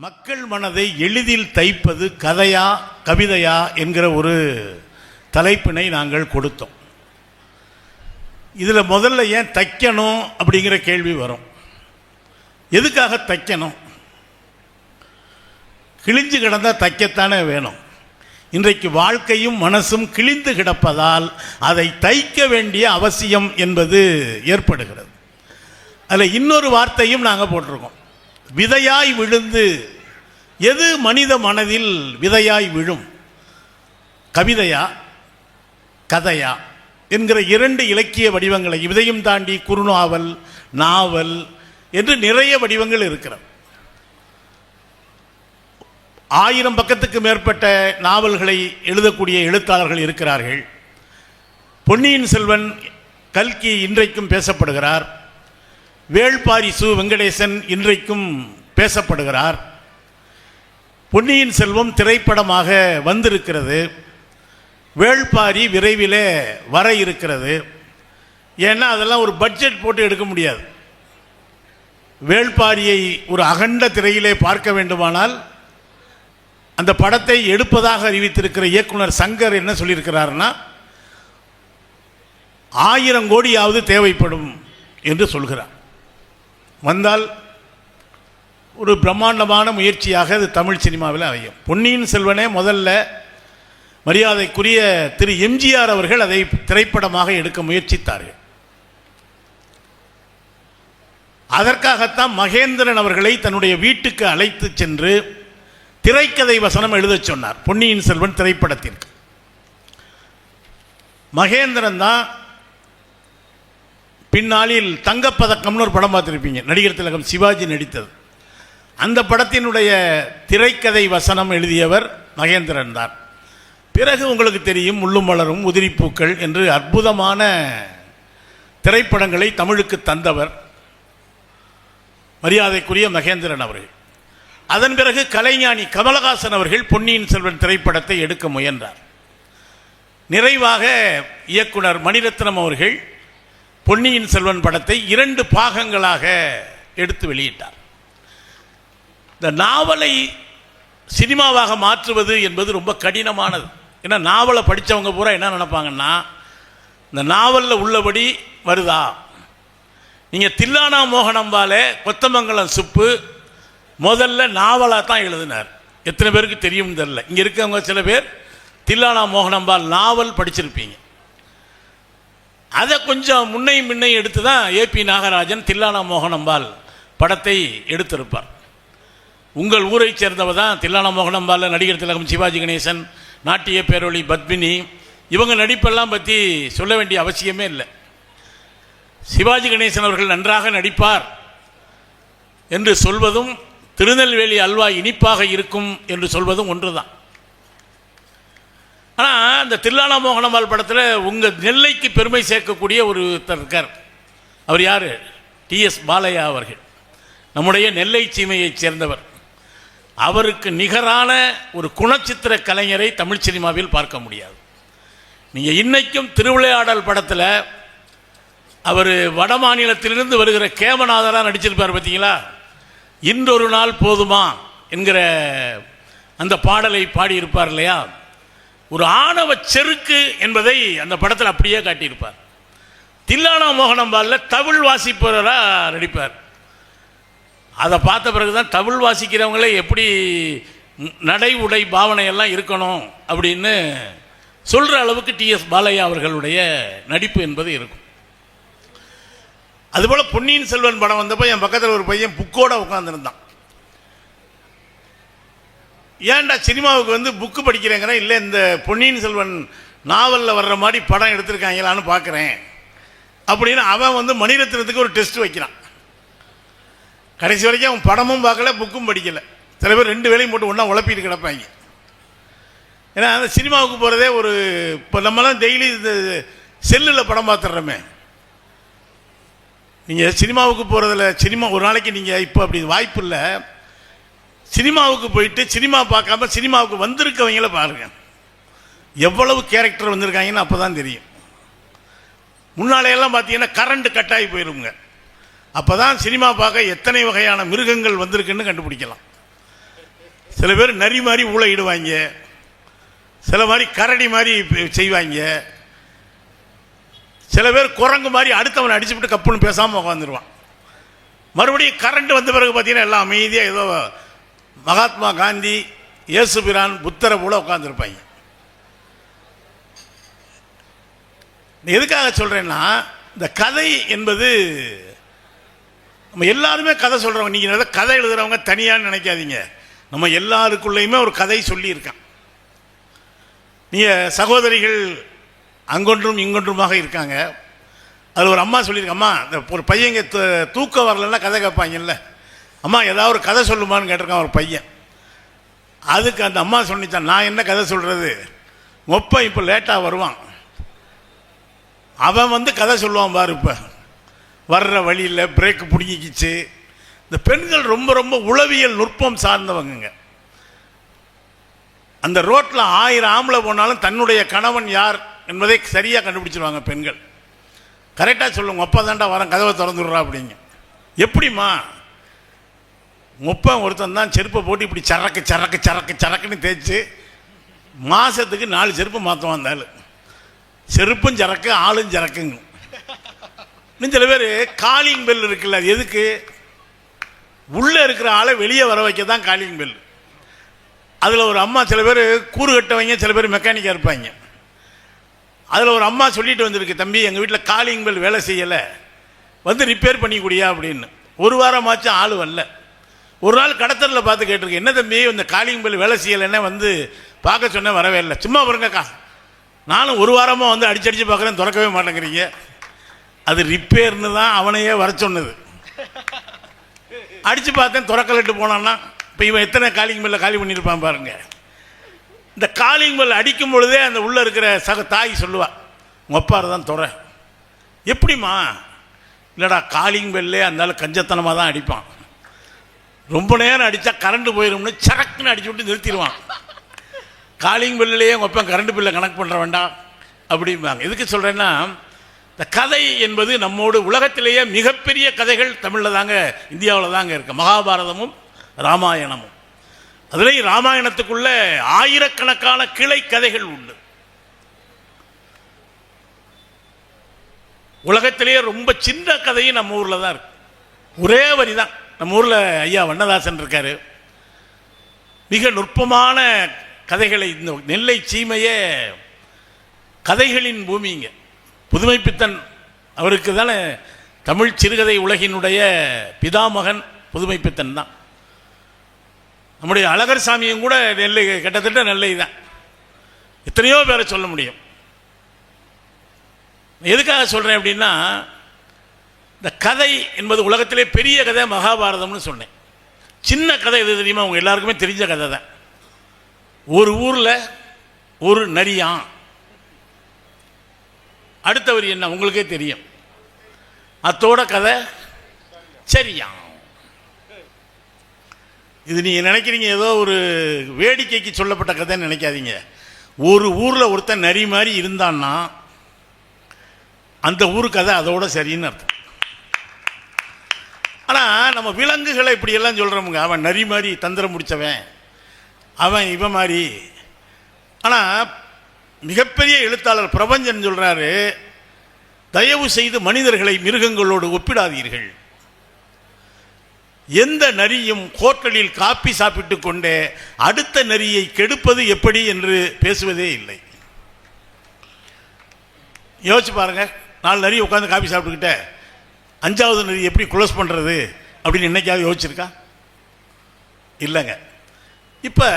மக்கள் மனதை எளிதில் தைப்பது கதையா கவிதையா என்கிற ஒரு தலைப்பினை நாங்கள் கொடுத்தோம். இதில் முதல்ல ஏன் தைக்கணும் அப்படிங்கிற கேள்வி வரும். எதுக்காக தைக்கணும்? கிழிஞ்சு கிடந்தால் தைக்கத்தானே வேணும். இன்றைக்கு வாழ்க்கையும் மனசும் கிழிந்து கிடப்பதால் அதை தைக்க வேண்டிய அவசியம் என்பது ஏற்படுகிறது. அதில் இன்னொரு வார்த்தையும் நாங்கள் போட்டிருக்கோம், விதையாய் விழுந்து. எது மனித மனதில் விதையாய் விழும்? கவிதையா கதையா என்கிற இரண்டு இலக்கிய வடிவங்களை, விதையும் தாண்டி குறுநாவல், நாவல் என்று நிறைய வடிவங்கள் இருக்கிறது. 1000 பக்கத்துக்கு மேற்பட்ட நாவல்களை எழுதக்கூடிய எழுத்தாளர்கள் இருக்கிறார்கள். பொன்னியின் செல்வன், கல்கி இன்றைக்கும் பேசப்படுகிறார். வேள்பாரி சு வெங்கடேசன் இன்றைக்கும் பேசப்படுகிறார். பொன்னியின் செல்வம் திரைப்படமாக வந்திருக்கிறது. வேள்பாரி விரைவில் வர இருக்கிறது. ஏன்னா அதெல்லாம் ஒரு பட்ஜெட் போட்டு எடுக்க முடியாது. வேள்பாரியை ஒரு அகண்ட திரையிலே பார்க்க வேண்டுமானால் அந்த படத்தை எடுப்பதாக அறிவித்திருக்கிற இயக்குனர் சங்கர் என்ன சொல்லியிருக்கிறார்னா, 1000 கோடியாவது தேவைப்படும் என்று சொல்கிறார். வந்தால் ஒரு பிரம்மாண்டமான முயற்சியாக அது தமிழ் சினிமாவில் அமையும். பொன்னியின் செல்வனே முதல்ல மரியாதைக்குரிய திரு எம்ஜிஆர் அவர்கள் அதை திரைப்படமாக எடுக்க முயற்சித்தார்கள். அதற்காகத்தான் மகேந்திரன் அவர்களை தன்னுடைய வீட்டுக்கு அழைத்து சென்று திரைக்கதை வசனம் எழுதச் சொன்னார் பொன்னியின் செல்வன் திரைப்படத்திற்கு. மகேந்திரன் தான் பின்னாளில் தங்கப்பதக்கம்னு ஒரு படம் பார்த்துருப்பீங்க, நடிகர் திலகம் சிவாஜி நடித்தது. அந்த படத்தினுடைய திரைக்கதை வசனம் எழுதியவர் மகேந்திரன் தான். பிறகு உங்களுக்கு தெரியும், முள்ளும் மலரும், உதிரிப்பூக்கள் என்று அற்புதமான திரைப்படங்களை தமிழுக்கு தந்தவர் மரியாதைக்குரிய மகேந்திரன் அவர்கள். அதன் பிறகு கலைஞானி கமலஹாசன் அவர்கள் பொன்னியின் செல்வன் திரைப்படத்தை எடுக்க முயன்றார். நிறைவாக இயக்குனர் மணிரத்னம் அவர்கள் பொன்னியின் செல்வன் படத்தை 2 பாகங்களாக எடுத்து வெளியிட்டார். இந்த நாவலை சினிமாவாக மாற்றுவது என்பது ரொம்ப கடினமானது. ஏன்னா நாவலை படித்தவங்க பூரா என்ன நினைப்பாங்கன்னா, இந்த நாவலில் உள்ளபடி வருதா? நீங்கள் தில்லானா மோகனம்பால கொத்தமங்கலம் சுப்பு முதல்ல நாவலாக தான் எழுதினார். எத்தனை பேருக்கு தெரியும் தெரியல. இங்கே இருக்கவங்க சில பேர் தில்லானா மோகனம்பால் நாவல் படிச்சிருப்பீங்க. அதை கொஞ்சம் முன்னையும் முன்னையும் எடுத்து தான் ஏபி நாகராஜன் தில்லானா மோகனம்பால் படத்தை எடுத்திருப்பார். உங்கள் ஊரை சேர்ந்தவர் தான் தில்லானா மோகனம்பால், நடிகர் திலகம் சிவாஜி கணேசன், நாட்டிய பேரொளி பத்மினி, இவங்க நடிப்பெல்லாம் பற்றி சொல்ல வேண்டிய அவசியமே இல்லை. சிவாஜி கணேசன் அவர்கள் நன்றாக நடிப்பார் என்று சொல்வதும், திருநெல்வேலி அல்வா இனிப்பாக இருக்கும் என்று சொல்வதும் ஒன்று தான். ஆனால் அந்த தில்லானா மோகனம்பால் படத்தில் உங்கள் நெல்லைக்கு பெருமை சேர்க்கக்கூடிய ஒருத்தர் இருக்கார். அவர் யார்? டிஎஸ் பாலையா அவர்கள். நம்முடைய நெல்லை சீமையைச் சேர்ந்தவர். அவருக்கு நிகரான ஒரு குணச்சித்திர கலைஞரை தமிழ் சினிமாவில் பார்க்க முடியாது. நீங்கள் இன்னைக்கும் திருவிளையாடல் படத்தில் அவர் வட மாநிலத்திலிருந்து வருகிற கேமநாதராக நடிச்சிருப்பார் பார்த்தீங்களா? இன்றொரு நாள் போதுமா என்கிற அந்த பாடலை பாடியிருப்பார் இல்லையா? ஒரு ஆணவ செருக்கு என்பதை அந்த படத்தில் அப்படியே காட்டியிருப்பார். தில்லானா மோகனம்பாலில் தவில் வாசிப்பவராக நடிப்பார். அதை பார்த்த பிறகு தான் தவில் வாசிக்கிறவங்களே எப்படி நடை உடை பாவனையெல்லாம் இருக்கணும் அப்படின்னு சொல்கிற அளவுக்கு டிஎஸ் பாலையா அவர்களுடைய நடிப்பு என்பது இருக்கும். அதுபோல் பொன்னியின் செல்வன் படம் வந்தப்போ என் பக்கத்தில் ஒரு பையன் புக்கோட உட்காந்துருந்தான். ஏன்டா சினிமாவுக்கு வந்து புக்கு படிக்கிறேங்கிற? இல்லை, இந்த பொன்னியின் செல்வன் நாவலில் வர்ற மாதிரி படம் எடுத்திருக்காங்களான்னு பார்க்குறேன் அப்படின்னு அவன் வந்து மணிரத்னத்துக்கு ஒரு டெஸ்ட் வைக்கிறான். கடைசி வரைக்கும் அவன் படமும் பார்க்கல, புக்கும் படிக்கலை. சில பேர் 2 வேலையும் போட்டு ஒன்றா உழப்பிட்டு கிடப்பாங்க. ஏன்னா அந்த சினிமாவுக்கு போகிறதே ஒரு, இப்போ நம்மலாம் டெய்லி இந்த செல்லில் படம் பார்த்துட்றோமே. நீங்கள் சினிமாவுக்கு போகிறதில்ல, சினிமா ஒரு நாளைக்கு நீங்கள் இப்போ அப்படி வாய்ப்பு இல்லை. சினிமாவுக்கு போயிட்டு சினிமா பார்க்காம சினிமாவுக்கு வந்திருக்கவங்கள பாருங்கள், எவ்வளவு கேரக்டர் வந்திருக்காங்கன்னு அப்போ தான் தெரியும். முன்னாலேயெல்லாம் பார்த்தீங்கன்னா கரண்ட் கட் ஆகி போயிருங்க. அப்போ தான் சினிமா பார்க்க எத்தனை வகையான மிருகங்கள் வந்திருக்குன்னு கண்டுபிடிக்கலாம். சில பேர் நரி மாதிரி ஊழையிடுவாங்க, சில மாதிரி கரடி மாதிரி செய்வாங்க, சில பேர் குரங்கு மாதிரி அடுத்தவனை அடிச்சுவிட்டு கப்புன்னு பேசாமல் உட்காந்துருவான். மறுபடியும் கரண்ட் வந்த பிறகு பார்த்தீங்கன்னா எல்லாம் அமைதியாக ஏதோ மகாத்மா காந்தி, இயேசு பிரான், புத்தரை போல உட்காந்துருப்பாங்க. எதுக்காக சொல்கிறேன்னா, இந்த கதை என்பது நம்ம எல்லாருமே கதை சொல்கிறவங்க. நீங்கள் கதை எழுதுகிறவங்க தனியாக நினைக்காதீங்க, நம்ம எல்லாருக்குள்ளேயுமே ஒரு கதை சொல்லியிருக்கான். நீங்கள் சகோதரிகள் அங்கொன்றும் இங்கொன்றுமாக இருக்காங்க. அதில் ஒரு அம்மா சொல்லியிருக்க, அம்மா இந்த ஒரு பையங்க தூக்கம் வரலன்னா கதை கேட்பாங்கல்ல, அம்மா ஏதாவது ஒரு கதை சொல்லுமான்னு கேட்டிருக்கான் ஒரு பையன். அதுக்கு அந்த அம்மா சொன்னிச்சான், நான் என்ன கதை சொல்கிறது, மொப்பன் இப்போ லேட்டாக வருவான், அவன் வந்து கதை சொல்லுவான் பாரு, இப்போ வர்ற வழியில் பிரேக்கு பிடிங்கிக்கிச்சு. இந்த பெண்கள் ரொம்ப ரொம்ப உளவியல் நுட்பம் சார்ந்தவங்க. அந்த ரோட்டில் 1000 ஆம்பளை போனாலும் தன்னுடைய கணவன் யார் என்பதை சரியாக கண்டுபிடிச்சிருவாங்க பெண்கள். கரெக்டாக சொல்லுங்க, அப்பா தாண்டா வரேன், கதவை திறந்துடுறா அப்படிங்க. எப்படிம்மா, முப்பன் ஒருத்தன் தான் செருப்பை போட்டு இப்படி சரக்கு சரக்கு சரக்கு சரக்குன்னு தேய்ச்சி மாதத்துக்கு 4 செருப்பு மாற்றுவான். அந்த ஆள் செருப்பும் சரக்கு, ஆளும் சரக்குங்க. இன்னும் சில பேர் காலிங் பெல் இருக்குல்ல, அது எதுக்கு, உள்ளே இருக்கிற ஆளை வெளியே வர வைக்க தான் காலிங் பெல். அதில் ஒரு அம்மா, சில பேர் கூறு கட்டவங்க, சில பேர் மெக்கானிக்காக இருப்பாங்க. அதில் ஒரு அம்மா சொல்லிட்டு வந்திருக்கு, தம்பி எங்கள் வீட்டில் காலிங் பெல் வேலை செய்யலை, வந்து ரிப்பேர் பண்ணி கூடியா அப்படின்னு. ஒரு வாரமாச்சும் ஆள் வரல. ஒரு நாள் கடத்தலில் பார்த்து கேட்டிருக்கு, என்ன தம்பி இந்த காலிங் பெல் வேலை செய்யலைன்னா வந்து பார்க்க சொன்னேன், வரவே இல்லை. சும்மா வருங்கக்கா, நானும் ஒரு வாரமாக வந்து அடிச்சு பார்க்குறேன், திறக்கவே மாட்டேங்கிறீங்க. அது ரிப்பேர்னு தான் அவனையே வர சொன்னது. அடித்து பார்த்தேன், திறக்கலிட்டு போனான்னா இப்போ இவன் எத்தனை காலிங் பெல்ல காலி பண்ணியிருப்பான் பாருங்க. இந்த காலிங் பெல் அடிக்கும் பொழுதே அந்த உள்ளே இருக்கிற தாய் சொல்லுவா, உங்கள் அப்பாரு தான் துறை. எப்படிம்மா, இல்லைடா காலிங் பெல்லே அந்த கஞ்சத்தனமாக தான் அடிப்பான், ரொம்ப நேரம் அடித்தா கரண்ட் போயிடும்னு சரக்குன்னு அடிச்சு விட்டு நிறுத்திடுவான். காலிங் பெல்லையே உங்கள் அப்பா கரண்ட் பில்லை கணக்கு பண்ணுற வேண்டாம் அப்படிம்பாங்க. எதுக்கு சொல்கிறேன்னா, இந்த கதை என்பது நம்மோடு உலகத்திலேயே மிகப்பெரிய கதைகள் தமிழில் தாங்க, இந்தியாவில் தாங்க இருக்கு. மகாபாரதமும் ராமாயணமும். அதுலேயும் ராமாயணத்துக்குள்ள ஆயிரக்கணக்கான கிளை கதைகள் உண்டு. உலகத்திலேயே ரொம்ப சின்ன கதையும் நம்ம ஊரில் தான் இருக்கு. ஒரே வரி தான். நம்ம ஊரில் ஐயா வண்ணதாசன் இருக்காரு, மிக நுட்பமான கதைகளை, இந்த நெல்லை சீமையே கதைகளின் பூமிங்க. புதுமைப்பித்தன் அவருக்கு தானே தமிழ் சிறுகதை உலகினுடைய பிதாமகன் புதுமைப்பித்தன் தான். நம்முடைய அழகர் சாமியும் கூட நெல்லை, கிட்டத்தட்ட நெல்லை தான். எத்தனையோ பேரை சொல்ல முடியும். எதுக்காக சொல்கிறேன் அப்படின்னா, இந்த கதை என்பது உலகத்திலே பெரிய கதை மகாபாரதம்னு சொன்னேன். சின்ன கதை எது தெரியுமா, அவங்க எல்லாருக்குமே தெரிஞ்ச கதை தான். ஒரு ஊரில் ஒரு நரியான், அடுத்தவர் என்ன உங்களுக்கே தெரியும், அத்தோட கதை சரியா. இது நீங்கள் நினைக்கிறீங்க ஏதோ ஒரு வேடிக்கைக்கு சொல்லப்பட்ட கதைன்னு நினைக்காதீங்க. ஒரு ஊரில் ஒருத்தன் நரி மாதிரி இருந்தான்னா அந்த ஊரு கதை அதோட சரின்னு அர்த்தம். ஆனால் நம்ம விலங்குகளை இப்படியெல்லாம் சொல்கிறோமுங்க, அவன் நரி மாதிரி தந்திரம் முடித்தவன், அவன் இவன் மாதிரி. ஆனால் மிகப்பெரிய எழுத்தாளர் பிரபஞ்சன் சொல்கிறாரு, தயவு செய்து மனிதர்களை மிருகங்களோடு ஒப்பிடாதீர்கள். எந்த நரியும் ஹோட்டலில் காப்பி சாப்பிட்டு கொண்டே அடுத்த நரியை கெடுப்பது எப்படி என்று பேசுவதே இல்லை. யோசிச்சு பாருங்க, 4 நரி உட்காந்து காப்பி சாப்பிட்டுக்கிட்ட 5வது நரி எப்படி க்ளோஸ் பண்ணுறது அப்படின்னு என்னைக்காவது யோசிச்சிருக்கா? இல்லைங்க. இப்போ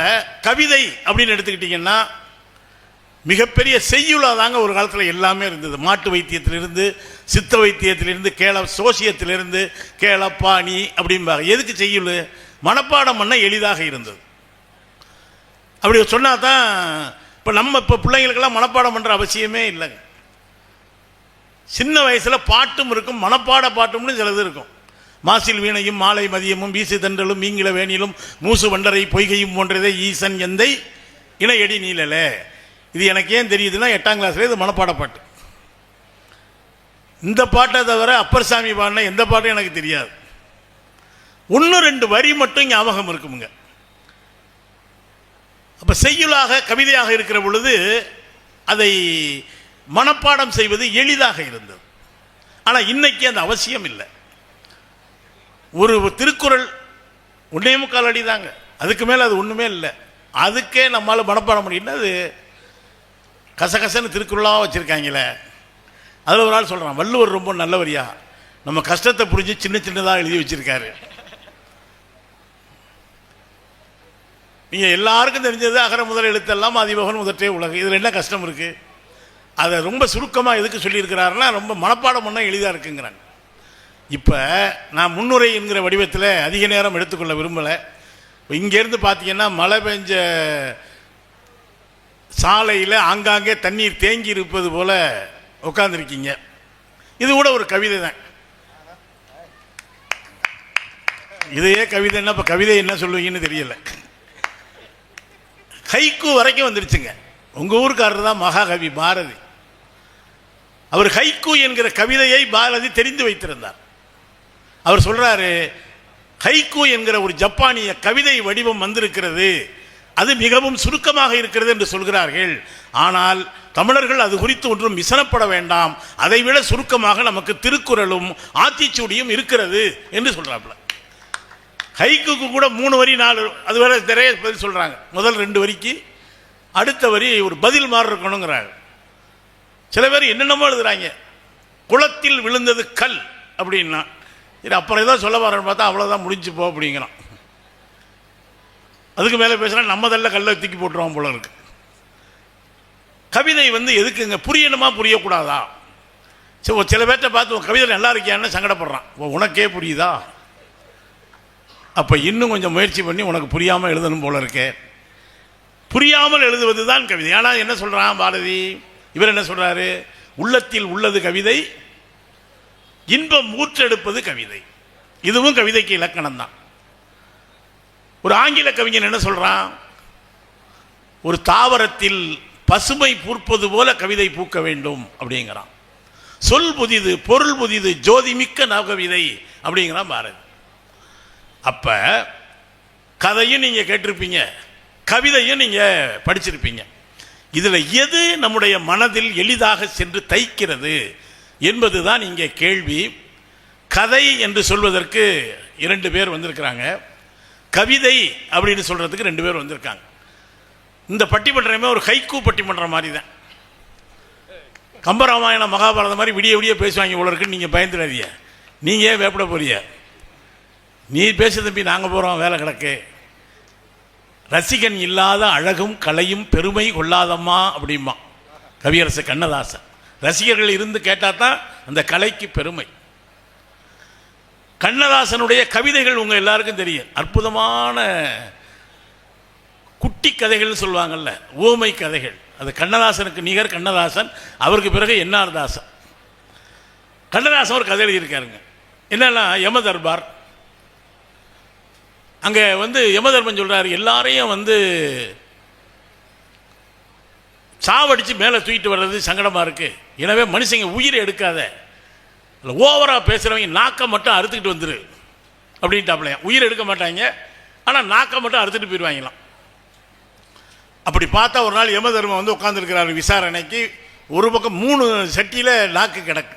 கவிதை அப்படின்னு எடுத்துக்கிட்டிங்கன்னா மிகப்பெரிய செய்யுளாக தாங்க ஒரு காலத்தில் எல்லாமே இருந்தது. மாட்டு வைத்தியத்திலிருந்து, சித்த வைத்தியத்திலிருந்து, சோசியத்திலிருந்து கேளப்பாணி அப்படிம்பாங்க. எதுக்கு செய்யுள்? மனப்பாடம் பண்ண எளிதாக இருந்தது. அப்படி சொன்னால் தான் இப்போ நம்ம பிள்ளைங்களுக்கெல்லாம் மனப்பாடம் பண்ணுற அவசியமே இல்லைங்க. சின்ன வயசில் பாட்டும் இருக்கும், மனப்பாட பாட்டும்னு சிலது இருக்கும். மாசில் வீணையும் மாலை மதியமும் வீசு தண்டலும் மீங்கில வேணிலும் மூசு வண்டரை பொய்கையும் போன்றதே ஈசன் எந்தை இணையடி நீலலே. இது எனக்கு ஏன் தெரியுதுன்னா 8ஆம் கிளாஸ்ல இது மனப்பாட பாட்டு. இந்த பாட்டை தவிர அப்பர் சாமி பாடின எந்த பாட்டும் எனக்கு தெரியாது. 1-2 வரி மட்டும் ஞாபகம் இருக்குமுங்க. அப்போ செய்யுளாக கவிதையாக இருக்கிற பொழுது அதை மனப்பாடம் செய்வது எளிதாக இருந்தது. ஆனால் இன்னைக்கு அந்த அவசியம் இல்லை. ஒரு திருக்குறள் 1.25 அடி தாங்க, அதுக்கு மேலே அது ஒன்றுமே இல்லை. அதுக்கே நம்மளால் மனப்பாடம் முடியும்னா அது கசகசன்னு திருக்குறளாக வச்சுருக்காங்களே. அதில் ஒரு ஆள் சொல்கிறான், வள்ளுவர் ரொம்ப நல்லவரியா, நம்ம கஷ்டத்தை புரிஞ்சு சின்ன சின்னதாக எழுதி வச்சுருக்காரு. நீங்கள் எல்லாருக்கும் தெரிஞ்சது அகர முதல் எழுத்தெல்லாம் ஆதிபகவன் முதற்றே உலகு, இதில் என்ன கஷ்டம் இருக்குது? அதை ரொம்ப சுருக்கமாக எதுக்கு சொல்லியிருக்கிறாருன்னா ரொம்ப மனப்பாடம் பண்ணால் எளிதாக இருக்குங்கிறாங்க. இப்போ நான் முன்னுரை என்கிற வடிவத்தில் அதிக நேரம் எடுத்துக்கொள்ள விரும்பலை. இங்கேருந்து பார்த்தீங்கன்னா மழை பெஞ்ச சாலையில் ஆங்காங்கே தண்ணீர் தேங்கி இருப்பது போல் உட்காந்துருக்கீங்க. இது கூட ஒரு கவிதை தான். இதையே கவிதைன்னா இப்போ கவிதை என்ன சொல்லுவீங்கன்னு தெரியல. ஹைக்கூ வரைக்கும் வந்துருச்சுங்க. உங்கள் ஊருக்காரர் தான் மகாகவி பாரதி. அவர் ஹைக்கூ என்கிற கவிதையை பாரதி தெரிந்து வைத்திருந்தார். அவர் சொல்றாரு, ஹைக்கூ என்கிற ஒரு ஜப்பானிய கவிதை வடிவம் வந்திருக்கிறது, அது மிகவும் சுருக்கமாக இருக்கிறது என்று சொல்கிறார்கள். ஆனால் தமிழர்கள் அது குறித்து ஒன்றும் விசனப்பட வேண்டாம், அதைவிட சுருக்கமாக நமக்கு திருக்குறளும் ஆத்திச்சூடியும் இருக்கிறது என்று சொல்றாப்புல. ஹைக்கூக்கு கூட 3 வரி 4 அது வேற நிறைய பதில் சொல்றாங்க. முதல் 2 வரிக்கு அடுத்த வரி ஒரு பதில் மாதிரி இருக்கணுங்கிறாங்க. சில பேர் என்னென்னமோ எழுதுறாங்க. குளத்தில் விழுந்தது கல் அப்படின்னா, இது அப்புறம் ஏதோ சொல்ல வரேன்னு பார்த்தா அவ்வளோதான் முடிஞ்சு போ அப்படிங்கிறான். அதுக்கு மேலே பேசுனா நம்மதெல்லாம் கல்லை தூக்கி போட்டுருவோம் போல இருக்கு. கவிதை எதுக்குங்க? புரியணுமா புரியக்கூடாதா? சரி, சில பேர்கிட்ட பார்த்து உன் கவிதை நல்லா இருக்கியான்னு சங்கடப்படுறான். உனக்கே புரியுதா? அப்போ இன்னும் கொஞ்சம் முயற்சி பண்ணி உனக்கு புரியாமல் எழுதணும் போல இருக்கே. புரியாமல் எழுதுவது தான் கவிதை. ஆனால் என்ன சொல்கிறான் பாரதி? இவர் என்ன சொல்கிறாரு? உள்ளத்தில் உள்ளது கவிதை, இன்பம் ஊற்றெடுப்பது கவிதை. இதுவும் கவிதைக்கு இலக்கணம் தான். ஒரு ஆங்கில கவிஞன் என்ன சொல்றான்? ஒரு தாவரத்தில் பசுமை பூப்பது போல கவிதை பூக்க வேண்டும் அப்படிங்கிறான். சொல் புதிது, பொருள் புதிது, ஜோதிமிக்க நவகவிதை அப்படிங்கிறான் பாரதி. அப்ப கதையும் நீங்க கேட்டிருப்பீங்க, கவிதையும் நீங்க படிச்சிருப்பீங்க. இதுல எது நம்முடைய மனதில் எளிதாக சென்று தைக்கிறது என்பதுதான் இங்கே கேள்வி. கதை என்று சொல்வதற்கு 2 பேர் வந்திருக்கிறாங்க, கவிதை அப்படின்னு சொல்றதுக்கு 2 பேர் வந்திருக்காங்க. இந்த பட்டிமன்றமே ஒரு ஹைக்கூ பட்டிமன்றம் மாதிரி தான். கம்பராமாயண மகாபாரதம் மாதிரி விடிய விடிய பேசுவாங்க போல இருக்குன்னு நீங்க பயந்துடாதீங்க. நீங்க ஏன் வேப்பட போறீங்க? நீ பேச தம்பி, நாங்க போறோம், வேலை கிடக்கு. ரசிகன் இல்லாத அழகும் கலையும் பெருமை கொள்ளாதம்மா அப்படிமா கவியரசு கண்ணதாசன். ரசிகர்கள் இருந்து கேட்டால் தான் அந்த கலைக்கு பெருமை. கண்ணதாசனுடைய கவிதைகள் உங்க எல்லாருக்கும் தெரியும். அற்புதமான குட்டி கதைகள் சொல்லுவாங்கல்ல, ஓமை கதைகள். அது கண்ணதாசனுக்கு நிகர் கண்ணதாசன். அவருக்கு பிறகு என்ஆர் தாசன். கண்ணதாசன் ஒரு கதை எழுதியிருக்காருங்க. என்னன்னா, யம தர்பார். அங்கே யமதர்மன் சொல்றாரு, எல்லாரையும் சாவடிச்சு மேலே தூக்கிட்டு வர்றது சங்கடமாக இருக்கு, எனவே மனுஷங்க உயிரை எடுக்காத, ஓவராக பேசுகிறவங்க நாக்கை மட்டும் அறுத்துக்கிட்டு வந்துரு அப்படின்ட்டாப்லையா. உயிர் எடுக்க மாட்டாங்க, ஆனால் நாக்கை மட்டும் அறுத்துட்டு போயிடுவாங்களாம். அப்படி பார்த்தா ஒரு நாள் யமதர்மன் உட்காந்துருக்கிறாரு விசாரணைக்கு. ஒரு பக்கம் 3 சட்டியில் நாக்கு கிடக்கு.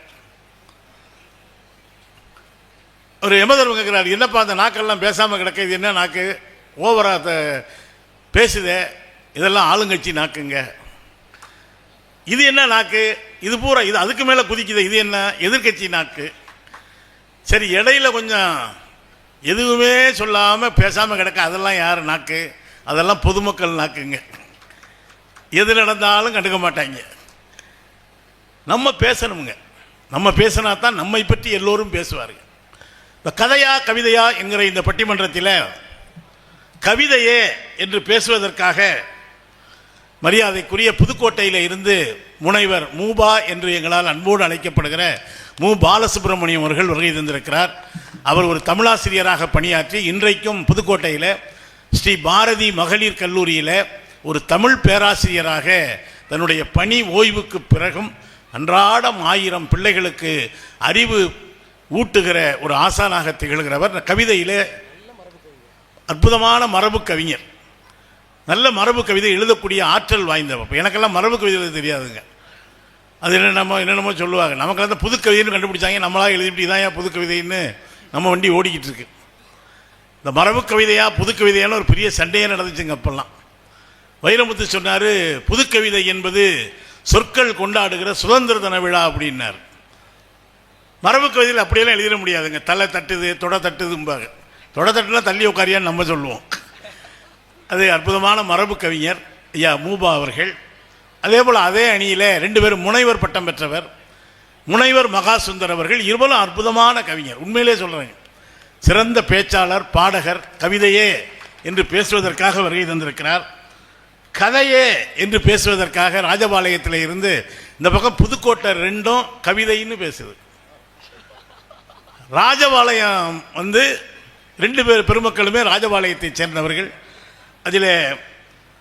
ஒரு யமதர்மன் கேட்குறாரு, என்னப்பா அந்த நாக்கெல்லாம் பேசாமல் கிடக்க, இது என்ன நாக்கு, ஓவராக பேசுதே, இதெல்லாம் ஆளுங்கட்சி நாக்குங்க. இது என்ன நாக்கு, இது பூரா இது அதுக்கு மேலே குதிக்குது, இது என்ன எதிர்கட்சி நாக்கு. சரி, இடையில கொஞ்சம் எதுவுமே சொல்லாமல் பேசாமல் கிடக்க, அதெல்லாம் யார் நாக்கு? அதெல்லாம் பொதுமக்கள் நாக்குங்க. எது நடந்தாலும் கண்டுக்க மாட்டாங்க. நம்ம பேசணுங்க. நம்ம பேசினா தான் நம்மை பற்றி எல்லோரும் பேசுவார்கள். இந்த கதையா கவிதையா என்கிற இந்த பட்டிமன்றத்தில் கவிதையே என்று பேசுவதற்காக மரியாதைக்குரிய புதுக்கோட்டையில் இருந்து முனைவர் மூபா என்று எங்களால் அன்போடு அழைக்கப்படுகிற மு பாலசுப்ரமணியம் அவர்கள் வருகை தந்திருக்கிறார். அவர் ஒரு தமிழாசிரியராக பணியாற்றி இன்றைக்கும் புதுக்கோட்டையில் ஸ்ரீ பாரதி மகளிர் கல்லூரியில் ஒரு தமிழ் பேராசிரியராக தன்னுடைய பணி ஓய்வுக்கு பிறகும் அன்றாடம் 1000 பிள்ளைகளுக்கு அறிவு ஊட்டுகிற ஒரு ஆசானாக திகழ்கிறவர். கவிதையிலே அற்புதமான மரபு கவிஞர். நல்ல மரபு கவிதை எழுதக்கூடிய ஆற்றல் வாய்ந்தவ. எனக்கெல்லாம் மரபு கவிதை எழுத தெரியாதுங்க. அது என்னென்னமோ சொல்லுவாங்க. நமக்கு அந்த புது கவிதைன்னு கண்டுபிடிச்சாங்க. நம்மளாக எழுதிட்டு இதான் ஏன் புது கவிதைன்னு நம்ம வண்டி ஓடிக்கிட்டு இருக்கு. இந்த மரபு கவிதையா புது கவிதையான ஒரு பெரிய சண்டையே நடந்துச்சுங்க. அப்பெல்லாம் வைரமுத்து சொன்னார், புது கவிதை என்பது சொற்கள் கொண்டாடுகிற சுதந்திர தின விழா அப்படின்னார். மரபு கவிதையில் அப்படியெல்லாம் எழுதிட முடியாதுங்க. தலை தட்டுது, தொட தட்டுதும்பாங்க. தொட தட்டுனா தள்ளி உட்காரியான்னு நம்ம சொல்லுவோம். அது அற்புதமான மரபு கவிஞர் ஐயா மூபா அவர்கள். அதே போல் அதே அணியில் 2 பேரும் முனைவர் பட்டம் பெற்றவர் முனைவர் மகாசுந்தர் அவர்கள். இருவரும் அற்புதமான கவிஞர். உண்மையிலே சொல்கிறேங்க, சிறந்த பேச்சாளர், பாடகர். கவிதையே என்று பேசுவதற்காக வருகை தந்திருக்கிறார். கதையே என்று பேசுவதற்காக ராஜபாளையத்தில் இருந்து இந்த பக்கம் புதுக்கோட்டை 2ம் கவிதைன்னு பேசுது. ராஜபாளையம் 2 பேர் பெருமக்களுமே ராஜபாளையத்தை சேர்ந்தவர்கள். அதில்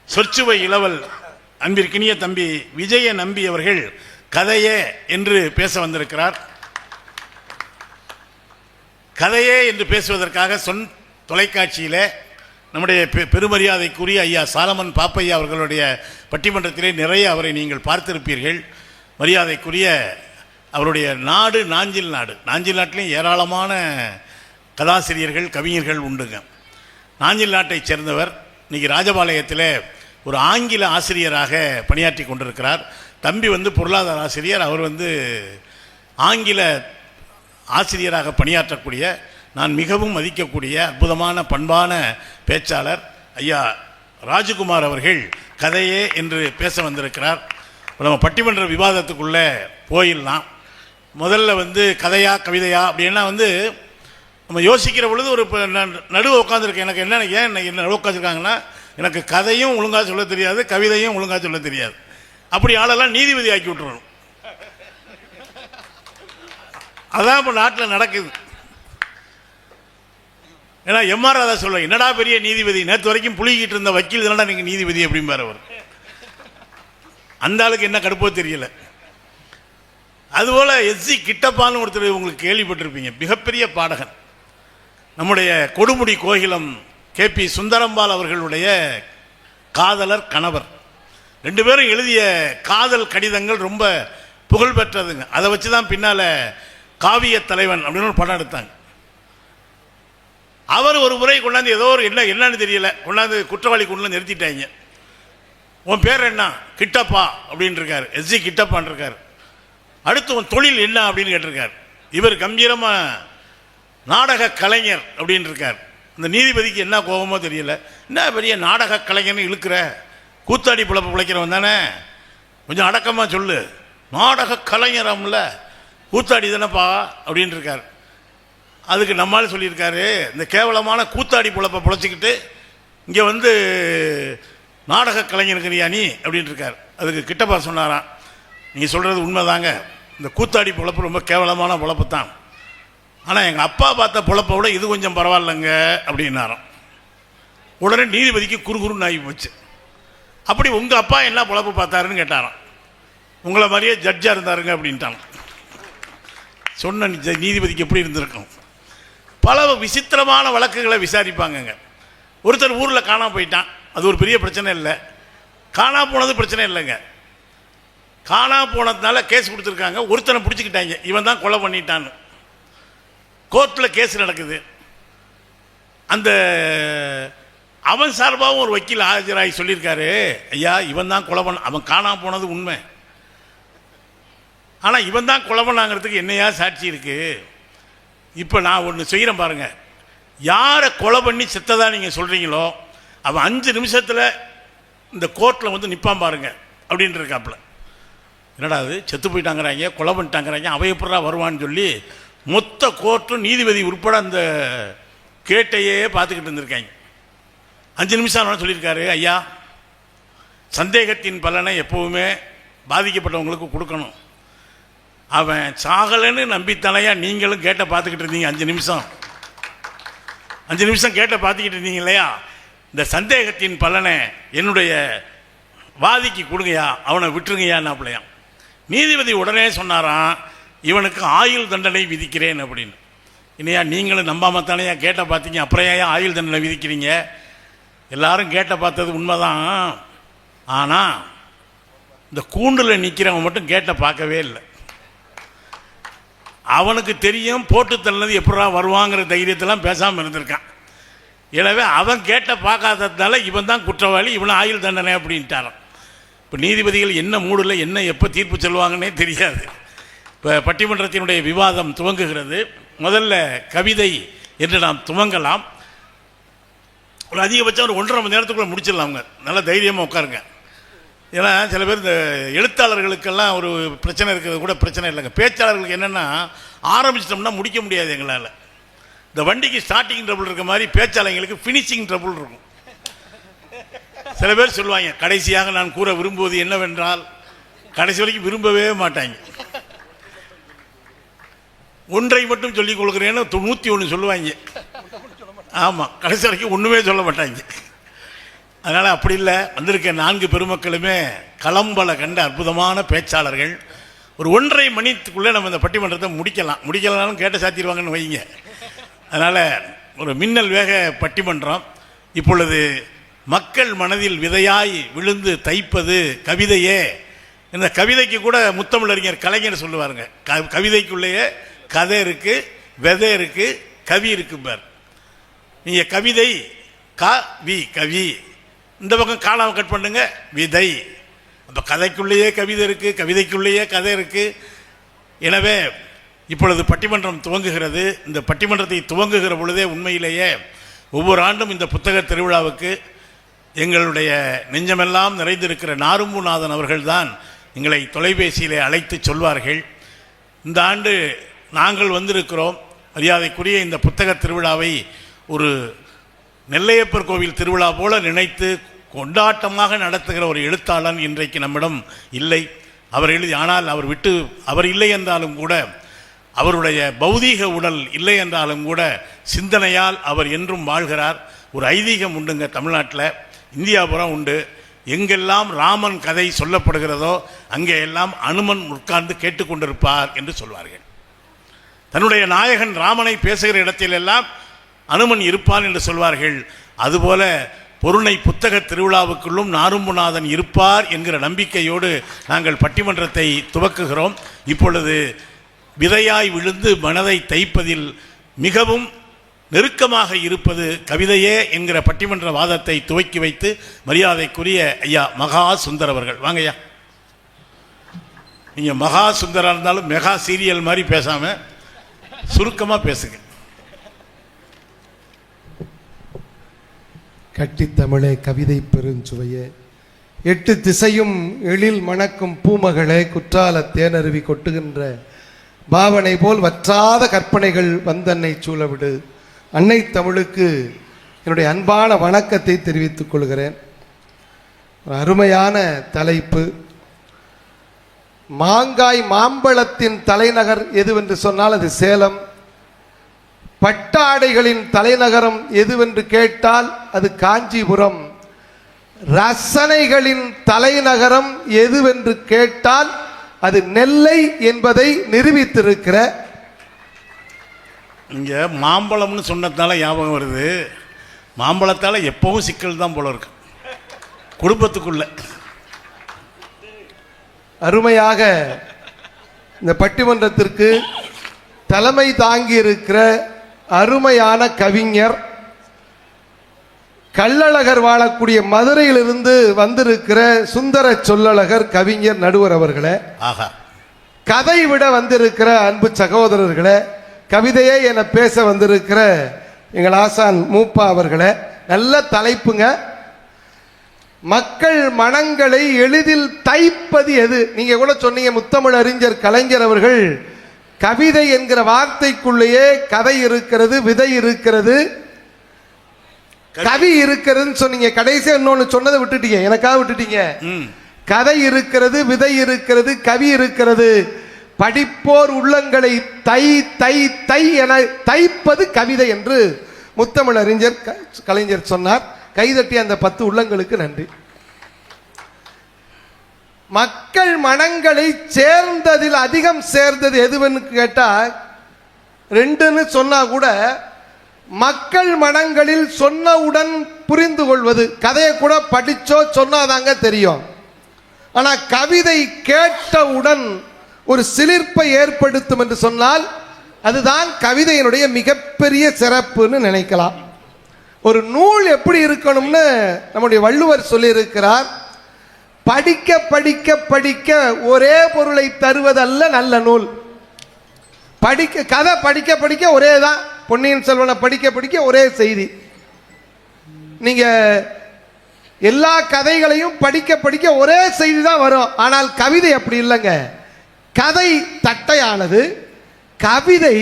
சொற்சுவை இளவல் அன்பிற்கினிய தம்பி விஜய நம்பி அவர்கள் கதையே என்று பேச வந்திருக்கிறார். கதையே என்று பேசுவதற்காக தொலைக்காட்சியில் நம்முடைய பெருமரியாதைக்குரிய ஐயா சாலமன் பாப்பையா அவர்களுடைய பட்டிமன்றத்திலே நிறைய அவரை நீங்கள் பார்த்திருப்பீர்கள். மரியாதைக்குரிய அவருடைய நாடு நாஞ்சில் நாடு. நாஞ்சில் நாட்டிலையும் ஏராளமான கதாசிரியர்கள், கவிஞர்கள் உண்டுங்க. நாஞ்சில் நாட்டை சேர்ந்தவர். இன்றைக்கி ராஜபாளையத்தில் ஒரு ஆங்கில ஆசிரியராக பணியாற்றி கொண்டிருக்கிறார். தம்பி பொருளாதார ஆசிரியர், அவர் ஆங்கில ஆசிரியராக பணியாற்றக்கூடிய நான் மிகவும் மதிக்கக்கூடிய அற்புதமான பண்பான பேச்சாளர் ஐயா ராஜகுமார் அவர்கள் கதையே என்று பேச வந்திருக்கிறார். நம்ம பட்டிமன்ற விவாதத்துக்குள்ளே போயிடலாம். முதல்ல கதையா கவிதையா அப்படின்னா நம்ம யோசிக்கிற பொழுது ஒரு நடுவை உட்காந்துருக்கேன். எனக்கு என்ன நடுவு உட்காந்துருக்காங்கன்னா, எனக்கு கதையும் ஒழுங்காக சொல்ல தெரியாது, கவிதையும் ஒழுங்காக சொல்ல தெரியாது. அப்படி ஆளெல்லாம் நீதிபதி ஆக்கி விட்டுறணும். அதான் இப்போ நாட்டில் நடக்குது. ஏன்னா எம்ஆர் ராதா சொல்லுவாங்க, என்னடா பெரிய நீதிபதி, நேற்று வரைக்கும் புளிக்கிட்டு இருந்த வக்கீல் தானடா நீங்கள் நீதிபதி அப்படிம்பார் அவர். அந்த ஆளுக்கு என்ன கடுப்போ தெரியல. அதுபோல் எஸ்சி கிட்டப்பான்னு ஒருத்தர் உங்களுக்கு கேள்விப்பட்டிருப்பீங்க, மிகப்பெரிய பாடகன். நம்முடைய கொடுமுடி கோகிலம் KP சுந்தரம்பால் அவர்களுடைய காதலர், கணவர். 2 பேரும் எழுதிய காதல் கடிதங்கள் ரொம்ப புகழ் பெற்றதுங்க. அதை வச்சு தான் பின்னால் காவிய தலைவன் அப்படின்னு ஒரு படம் எடுத்தாங்க. அவர் ஒரு முறை கொண்டாந்து ஏதோ ஒரு என்னன்னு தெரியல கொண்டாந்து குற்றவாளி கொண்டு நிறுத்திட்டாங்க. உன் பேர் என்ன? கிட்டப்பா அப்படின்னு இருக்காரு. எஸ்சி கிட்டப்பான் இருக்காரு. அடுத்து உன் தொழில் என்ன அப்படின்னு கேட்டிருக்காரு. இவர் கம்பீரமாக நாடக கலைஞர் அப்படின்னு இருக்கார். இந்த நீதிபதிக்கு என்ன கோபமோ தெரியல, என்ன பெரிய நாடக கலைஞர்னு இழுக்கிற, கூத்தாடி பிழப்பு பிழைக்கிறவன் தானே, கொஞ்சம் அடக்கமாக சொல்லு, நாடக கலைஞரம்ல கூத்தாடி தானேப்பா அப்படின்னு இருக்கார். அதுக்கு நம்மால் சொல்லியிருக்காரு, இந்த கேவலமான கூத்தாடி பிழப்பை பிழைச்சிக்கிட்டு இங்கே நாடக கலைஞருக்கிறியா நீ அப்படின்னு இருக்கார். அதுக்கு கிட்டப்பா சொன்னாராம், நீங்கள் சொல்கிறது உண்மைதாங்க, இந்த கூத்தாடி பிழப்பு ரொம்ப கேவலமான பிழப்பு தான், ஆனால் எங்கள் அப்பா பார்த்த பிழப்பை விட இது கொஞ்சம் பரவாயில்லைங்க அப்படின்னாராம். உடனே நீதிபதிக்கு குறுகுறுன்னு ஆகி போச்சு. அப்படி உங்கள் அப்பா என்ன பிழப்பு பார்த்தாருன்னு கேட்டாராம். உங்களை மாதிரியே ஜட்ஜாக இருந்தாருங்க அப்படின்ட்டாங்க. சொன்ன நீதிபதிக்கு எப்படி இருந்திருக்கும். பல விசித்திரமான வழக்குகளை விசாரிப்பாங்கங்க. ஒருத்தர் ஊரில் காணா போயிட்டான், அது ஒரு பெரிய பிரச்சனை இல்லை. காணா போனது பிரச்சனை இல்லைங்க. காணா போனதுனால கேஸ் கொடுத்துருக்காங்க, ஒருத்தனை பிடிச்சிக்கிட்டாங்க, இவன் தான் கொலை பண்ணிட்டான்னு. கோர்ட்டில் கேஸ் நடக்குது. அந்த அவன் சார்பாகவும் ஒரு வக்கீல் ஆஜராகி சொல்லியிருக்காரு, ஐயா இவன் தான் கொலை பண்ண, அவன் காணாம போனது உண்மை, ஆனால் இவன் தான் கொலை பண்ணாங்கிறதுக்கு என்னையா சாட்சி இருக்குது. இப்போ நான் ஒன்று செய்கிறேன் பாருங்க, யாரை கொலை பண்ணி செத்ததா நீங்கள் சொல்கிறீங்களோ அவன் 5 நிமிஷத்தில் இந்த கோர்ட்டில் நிற்பான் பாருங்க அப்படின்ட்டு இருக்காப்புல. என்னடா அது செத்து போயிட்டாங்கிறாங்க, கொலை பண்ணிட்டாங்கிறாங்க, அவன் எப்படா வருவான்னு சொல்லி மொத்த கோர்ட்டும் நீதிபதி உட்பட அந்த கேட்டையே பார்த்துக்கிட்டு இருந்திருக்காங்க. 5 நிமிஷம் சொல்லியிருக்காரு, ஐயா சந்தேகத்தின் பலனை எப்போவுமே பாதிக்கப்பட்டவங்களுக்கு கொடுக்கணும். அவன் சாகலைன்னு நம்பித்தலையா நீங்களும் கேட்ட பார்த்துக்கிட்டு இருந்தீங்க 5 நிமிஷம். 5 நிமிஷம் கேட்ட பார்த்துக்கிட்டு இருந்தீங்க இல்லையா, இந்த சந்தேகத்தின் பலனை என்னுடைய வாதிக்கு கொடுங்கயா, அவனை விட்டுருங்கயான்னாப்பிலையாம். நீதிபதி உடனே சொன்னாராம், இவனுக்கு ஆயுள் தண்டனை விதிக்கிறேன் அப்படின்னு. இல்லையா நீங்களும் நம்பாமத்தானையா கேட்ட பார்த்தீங்க, அப்புறம் ஏன் ஆயுள் தண்டனை விதிக்கிறீங்க? எல்லாரும் கேட்ட பார்த்தது உண்மைதான். ஆனால் இந்த கூண்டில் நிற்கிறவன் மட்டும் கேட்ட பார்க்கவே இல்லை. அவனுக்கு தெரியும் போட்டு தள்ளது எப்படா வருவாங்கிற தைரியத்தெல்லாம் பேசாமல் இருந்திருக்கான். எனவே அவன் கேட்ட பார்க்காததுனால இவன் தான் குற்றவாளி, இவனை ஆயுள் தண்டனை அப்படின்ட்டாரான். இப்போ நீதிபதிகள் என்ன மூடில் என்ன எப்போ தீர்ப்பு சொல்லுவாங்கன்னே தெரியாது. இப்போ பட்டிமன்றத்தினுடைய விவாதம் துவங்குகிறது. முதல்ல கவிதை என்று நாம் துவங்கலாம். ஒரு அதிகபட்சம் ஒரு 1.5 மணி நேரத்துக்குள்ளே முடிச்சிடலாம்ங்க. நல்லா தைரியமாக உட்காருங்க. ஏன்னா சில பேர் இந்த எழுத்தாளர்களுக்கெல்லாம் ஒரு பிரச்சனை இருக்கிறது கூட பிரச்சனை இல்லைங்க. பேச்சாளர்களுக்கு என்னென்னா ஆரம்பிச்சிட்டோம்னா முடிக்க முடியாது எங்களால். இந்த வண்டிக்கு ஸ்டார்டிங் ட்ரபிள் இருக்க மாதிரி பேச்சாளர்களுக்கு ஃபினிஷிங் ட்ரபிள் இருக்கும். சில பேர் சொல்லுவாங்க, கடைசியாக நான் கூற விரும்புவது என்னவென்றால், கடைசி வரைக்கும் விரும்பவே மாட்டாங்க. ஒன்றை மட்டும் சொல்லிக் கொடுக்குறேன்னு 101 சொல்லுவாங்க. ஆமாம், கடைசி வரைக்கும் ஒன்றுமே சொல்ல மாட்டாங்க. அதனால் அப்படி இல்லை. வந்திருக்க 4 பெருமக்களுமே களம்பல கண்ட அற்புதமான பேச்சாளர்கள். ஒரு 1.5 மணிக்குள்ளே நம்ம இந்த பட்டிமன்றத்தை முடிக்கலாம்னு கேட்ட சாத்திடுவாங்கன்னு வைங்க. அதனால் ஒரு மின்னல் வேக பட்டிமன்றம். இப்பொழுது மக்கள் மனதில் விதையாய் விழுந்து தைப்பது கவிதையே. இந்த கவிதைக்கு கூட முத்தமிழறிஞர் கலைஞர் சொல்லுவாருங்க, கவிதைக்குள்ளேயே கதை இருக்குது, விதை இருக்குது, கவி இருக்குப்பார். நீங்கள் கவிதை கவி, இந்த பக்கம் காலாவை கட் பண்ணுங்க விதை. அப்போ கதைக்குள்ளேயே கவிதை இருக்குது, கவிதைக்குள்ளேயே கதை இருக்குது. எனவே இப்பொழுது பட்டிமன்றம் துவங்குகிறது. இந்த பட்டிமன்றத்தை துவங்குகிற பொழுதே உண்மையிலேயே ஒவ்வொரு ஆண்டும் இந்த புத்தக திருவிழாவுக்கு எங்களுடைய நெஞ்சமெல்லாம் நிறைந்திருக்கிற நாரும்புநாதன் அவர்கள்தான் எங்களை தொலைபேசியிலே அழைத்து சொல்வார்கள். இந்த ஆண்டு நாங்கள் வந்திருக்கிறோம். மரியாதைக்குரிய இந்த புத்தக திருவிழாவை ஒரு நெல்லையப்பர் கோவில் திருவிழா போல நினைத்து கொண்டாட்டமாக நடத்துகிற ஒரு எழுத்தாளன் இன்றைக்கு நம்மிடம் இல்லை. அவர் எழுதி, ஆனால் அவர் இல்லை என்றாலும் கூட, அவருடைய பௌதீக உடல் இல்லை என்றாலும் கூட சிந்தனையால் அவர் என்றும் வாழ்கிறார். ஒரு ஐதீகம் உண்டுங்க தமிழ்நாட்டில், இந்தியாபுரம் உண்டு. எங்கெல்லாம் ராமன் கதை சொல்லப்படுகிறதோ அங்கே எல்லாம் அனுமன் உட்கார்ந்து கேட்டுக்கொண்டிருப்பார் என்று சொல்வார்கள். தன்னுடைய நாயகன் ராமனை பேசுகிற இடத்திலெல்லாம் அனுமன் இருப்பான் என்று சொல்வார்கள். அதுபோல பொருணை புத்தக திருவிழாவுக்குள்ளும் நாரும்புநாதன் இருப்பார் என்கிற நம்பிக்கையோடு நாங்கள் பட்டிமன்றத்தை துவக்குகிறோம். இப்பொழுது விதையாய் விழுந்து மனதை தைப்பதில் மிகவும் நெருக்கமாக இருப்பது கவிதையே என்கிற பட்டிமன்ற வாதத்தை துவக்கி வைத்து மரியாதைக்குரிய ஐயா மகா சுந்தர் அவர்கள். வாங்கய்யா. நீங்கள் மகா சுந்தராக இருந்தாலும் மெகா சீரியல் மாதிரி பேசாமல் சுருக்கமாக பேசுங்க. கட்டித்தமிழே கவிதை பெருஞ்சுவையே, 8 திசையும் எழில் மணக்கும் பூமகளே, குற்றால தேனருவி கொட்டுகின்ற பாவனை போல் வற்றாத கற்பனைகள் வந்தன்னை சூழவிடு. அன்னை தமிழுக்கு என்னுடைய அன்பான வணக்கத்தை தெரிவித்துக் கொள்கிறேன். அருமையான தலைப்பு. மாம்பழத்தின் தலைநகர் எதுவென்று சொன்னால் அது சேலம். பட்டாடைகளின் தலைநகரம் எதுவென்று கேட்டால் அது காஞ்சிபுரம். ரசனைகளின் தலைநகரம் எதுவென்று கேட்டால் அது நெல்லை என்பதை நிரூபித்திருக்கிற. இங்கே மாம்பழம்னு சொன்னதால ஞாபகம் வருது, மாம்பழத்தால் எப்பவும் சிக்கல் தான் போல இருக்கு குடும்பத்துக்குள்ள. அருமையாக இந்த பட்டிமன்றத்திற்கு தலைமை தாங்கி இருக்கிற அருமையான கவிஞர், கள்ளழகர் வாழக்கூடிய மதுரையிலிருந்து வந்திருக்கிற சுந்தர சொல்லழகர் கவிஞர் நடுவர் அவர்களே, கதை விட வந்திருக்கிற அன்பு சகோதரர்களே, கவிதையே என பேச வந்திருக்கிற எங்கள் ஆசான் மூப்பா அவர்களே, நல்ல தலைப்புங்க. மக்கள் மனங்களை எளிதில் தைப்பது எது? நீங்க கூட சொன்னீங்க, முத்தமிழ் அறிஞர் கலைஞர் அவர்கள் கவிதை என்கிற வார்த்தைக்குள்ளேயே கதை இருக்கிறது, விதை இருக்கிறது, கவி இருக்கிறதுன்னு சொன்னீங்க. கடைசியா இன்னொன்னு சொன்னதை விட்டுட்டீங்க, எனக்காக விட்டுட்டீங்க. கதை இருக்கிறது, விதை இருக்கிறது, கவி இருக்கிறது. படிப்போர் உள்ளங்களை தை தை தை என தைப்பது கவிதை என்று முத்தமிழ் அறிஞர் கலைஞர் சொன்னார். கைதட்டி அந்த 10 உள்ளங்களுக்கு நன்றி. மக்கள் மனங்களை சேர்ந்ததில் அதிகம் சேர்ந்தது எதுவென்னு கேட்டா 2ன்னு சொன்னா கூட மக்கள் மனங்களில் சொன்னவுடன் புரிந்து கொள்வது. கதையை கூட படிச்சோ சொன்னாதாங்க தெரியும். ஆனா கவிதை கேட்டவுடன் ஒரு சிலிர்ப்பை ஏற்படுத்தும் என்று சொன்னால் அதுதான் கவிதையினுடைய மிகப்பெரிய சிறப்புன்னு நினைக்கலாம். ஒரு நூல் எப்படி இருக்கணும்னு நம்முடைய வள்ளுவர் சொல்லியிருக்கிறார். படிக்க படிக்க படிக்க ஒரே பொருளை தருவதல்ல நல்ல நூல். கதை படிக்க படிக்க ஒரே தான். பொன்னியின் செல்வனை படிக்க படிக்க ஒரே செய்தி. நீங்க எல்லா கதைகளையும் படிக்க படிக்க ஒரே செய்தி தான் வரும். ஆனால் கவிதை அப்படி இல்லைங்க. கதை தட்டையானது. கவிதை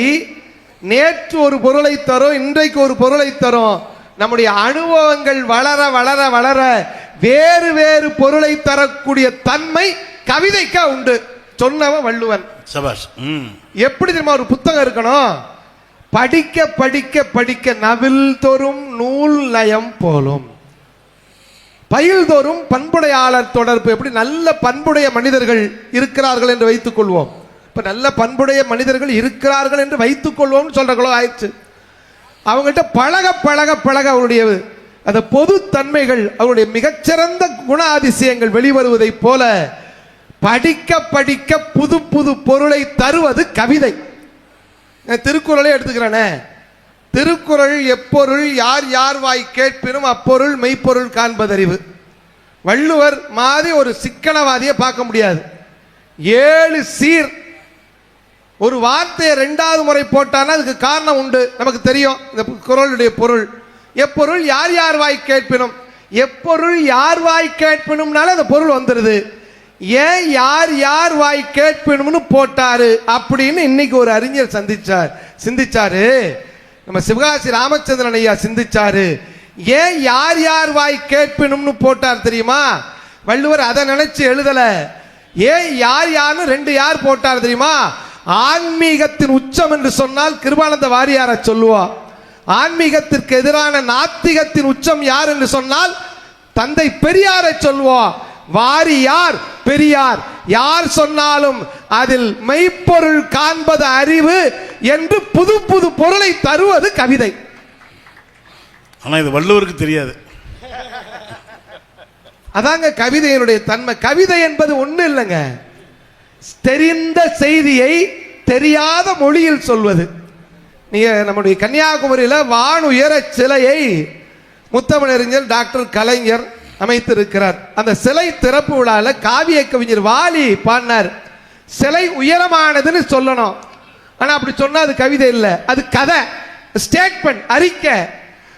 நேற்று ஒரு பொருளை தரும், இன்றைக்கு ஒரு பொருளை தரும். நம்முடைய அனுபவங்கள் வளர வளர வளர வேறு வேறு பொருளை தரக்கூடிய தன்மை கவிதைக்கா உண்டு. சொன்னவன் வள்ளுவன். சபாஷ். எப்படி தெரியுமா ஒரு புத்தகம் இருக்கணும்? படிக்க படிக்க படிக்க நவில் தோறும் நூல் நயம் போலும். பயில் தோறும் பண்புடையாளர் தொடர்பு. எப்படி நல்ல பண்புடைய மனிதர்கள் இருக்கிறார்கள் என்று வைத்துக் கொள்வோம். இப்ப நல்ல பண்புடைய மனிதர்கள் இருக்கிறார்கள் என்று வைத்துக் கொள்வோம் சொல்றங்களோ ஆயிடுச்சு. அவங்ககிட்ட பழக பழக பழக அவருடைய அந்த பொது தன்மைகள், அவருடைய மிகச்சிறந்த குண அதிசயங்கள் வெளிவருவதை போல படிக்க படிக்க புது புது பொருளை தருவது கவிதை. திருக்குறளை எடுத்துக்கிறேனே. திருக்குறள் எப்பொருள் யார் யார் வாய் கேட்பினும் அப்பொருள் மெய்ப்பொருள் காண்பதறிவு. வள்ளுவர் மாதிரி ஒரு சிக்கனவாதியை பார்க்க முடியாது. 7 சீர். ஒரு வார்த்தையை 2வது முறை போட்டானா அதுக்கு காரணம் உண்டு. நமக்கு தெரியும் இந்த குறளுடைய பொருள். எப்பொருள் யார் யார் வாய் கேட்பினும். எப்பொருள் யார் வாய் கேட்பினும்னால அந்த பொருள் வந்துடுது. ஏன் யார் யார் வாய் கேட்பினும்னு போட்டாரு அப்படின்னு இன்னைக்கு ஒரு அறிஞர் சிந்திச்சாரு. நம்ம சிவகாசி ராமச்சந்திரன் ஐயா சிந்திச்சாரு. ஏன் யார் யார் வாய் கேட்பினும்னு போட்டார் தெரியுமா? வள்ளுவர் அதை நினைச்சு எழுதல. ஏன் யார் யார்னு 2 யார் போட்டார் தெரியுமா? ஆன்மீகத்தின் உச்சம் என்று சொன்னால் கிருபானந்த வாரியாரை சொல்லுவா. ஆன்மீகத்திற்கு எதிரான நாத்திகத்தின் உச்சம் யார் என்று சொன்னால் தந்தை பெரியாரை சொல்லுவோம். வாரியார் பெரியார் யார் சொன்னாலும் அதில் மெய்ப்பொருள் காண்பது அறிவு என்று புது புது பொருளை தருவது கவிதை. ஆனா இது வள்ளுவருக்கு தெரியாது. அதாங்க கவிதையினுடைய தன்மை. கவிதை என்பது ஒண்ணு இல்லைங்க, தெரிந்த செய்தியை தெரியாத மொழியில் சொல்வது. நீங்க நம்முடைய கன்னியாகுமரியில வானுயர சிலையை முத்தமிழறிஞர் டாக்டர் கலைஞர் அமைத்திருக்கிறார். அந்த சிலை திறப்பு விழால காவிய கவிஞர் வாலி பாடினார். சிலை உயரமானதுன்னு சொல்லணும். ஆனா அப்படி சொன்னா அது கவிதை இல்லை, அது கதை, ஸ்டேட்மெண்ட், அறிக்கை.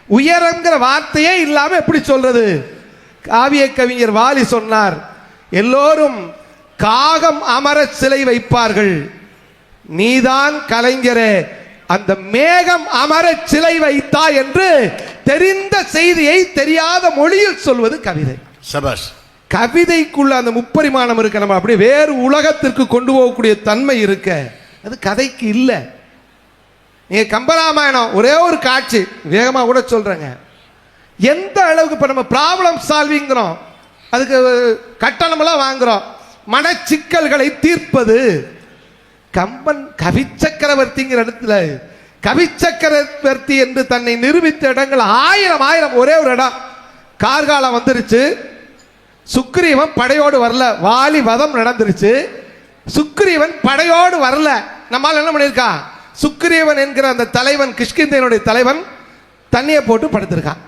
உயரங்கிற வார்த்தையே இல்லாம எப்படி சொல்றது? காவிய கவிஞர் வாலி சொன்னார், எல்லோரும் காகம் அமர சிலை வைப்பார்கள், நீதான் கலைஞரே அந்த மேகம் அமர சிலை வைத்தா என்று தெரிந்த செய்தியை தெரியாத மொழியில் சொல்வது கவிதை. சபாஷ். கவிதைக்குள்ள அந்த முப்பரிமாணம் இருக்க, நம்ம அப்படியே வேறு உலகத்திற்கு கொண்டு போகக்கூடிய தன்மை இருக்க, அது கதைக்கு இல்லை. நீங்க கம்பராமாயணம் ஒரே ஒரு காட்சி வேகமா கூட சொல்றேங்க. எந்த அளவுக்கு இப்ப நம்ம ப்ராப்ளம் சால்விங்கிறோம், அதுக்கு கட்டணமெல்லாம் வாங்குறோம், மனச்சிக்கல்களை தீர்ப்பது. கம்பன் கவி சக்கரவர்த்திங்கிற இடத்துல கவி சக்கரவர்த்தி என்று தன்னை நிரூபித்த இடங்கள் 1000. ஒரே ஒரு இடம் கார்காலம் வந்துருச்சு, சுக்ரீவன் படையோடு வரல, வாலி வதம் நடந்துருச்சு, சுக்ரீவன் படையோடு வரல. நம்மால் என்ன பண்ணியிருக்கான்? சுக்ரீவன் என்கிற அந்த தலைவன், கிஷ்கிந்தையனுடைய தலைவன், தண்ணியை போட்டு படுத்திருக்கான்.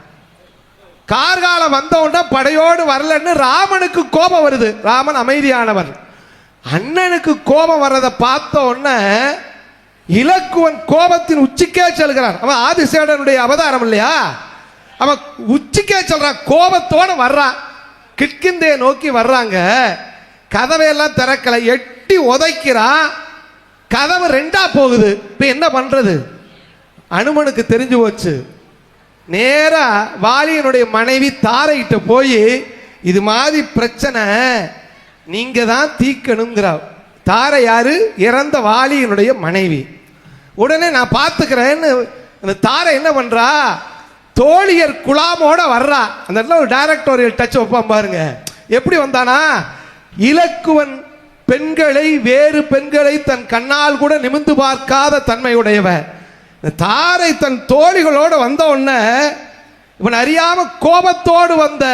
கார்காலம் வந்த உடனே படையோடு வரலன்னு ராமனுக்கு கோபம் வருது. ராமன் அமைதியானவன். அண்ணனுக்கு கோபம் வர்றதை பார்த்த உடனே இலக்குவன் கோபத்தின் உச்சிக்கே செல்கிறான். அவன் ஆதிசேடனுடைய அவதாரம் இல்லையா? அவன் உச்சிக்கே சொல்றான், கோபத்தோட வர்றான். கிஷ்கிந்தையை நோக்கி வர்றாங்க. கதவையெல்லாம் திறக்கல, எட்டி உதைக்கிறான். கதவு 2ஆ போகுது. இப்ப என்ன பண்றது? அனுமனுக்கு தெரிஞ்சு போச்சு. நேரா வாலியனுடைய மனைவி தாரையிட்ட போய், இது மாதிரி பிரச்சனை நீங்க தான் தீக்கணுங்கிறார். தாரை யாரு? இறந்த வாலியினுடைய மனைவி. உடனே நான் பார்த்துக்கிறேன்னு அந்த தாரை என்ன பண்றா? தோழியர் குழாமோட வர்றா. அந்த இடத்துல ஒரு டைரக்டோரியல் டச் வைப்பான் பாருங்க. எப்படி வந்தானா? இலக்குவன் பெண்களை, வேறு பெண்களை தன் கண்ணால் கூட நிமிந்து பார்க்காத தன்மையுடையவன். தாரை தன் தோழிகளோடு வந்த உடனே இவன் அறியாம கோபத்தோடு வந்த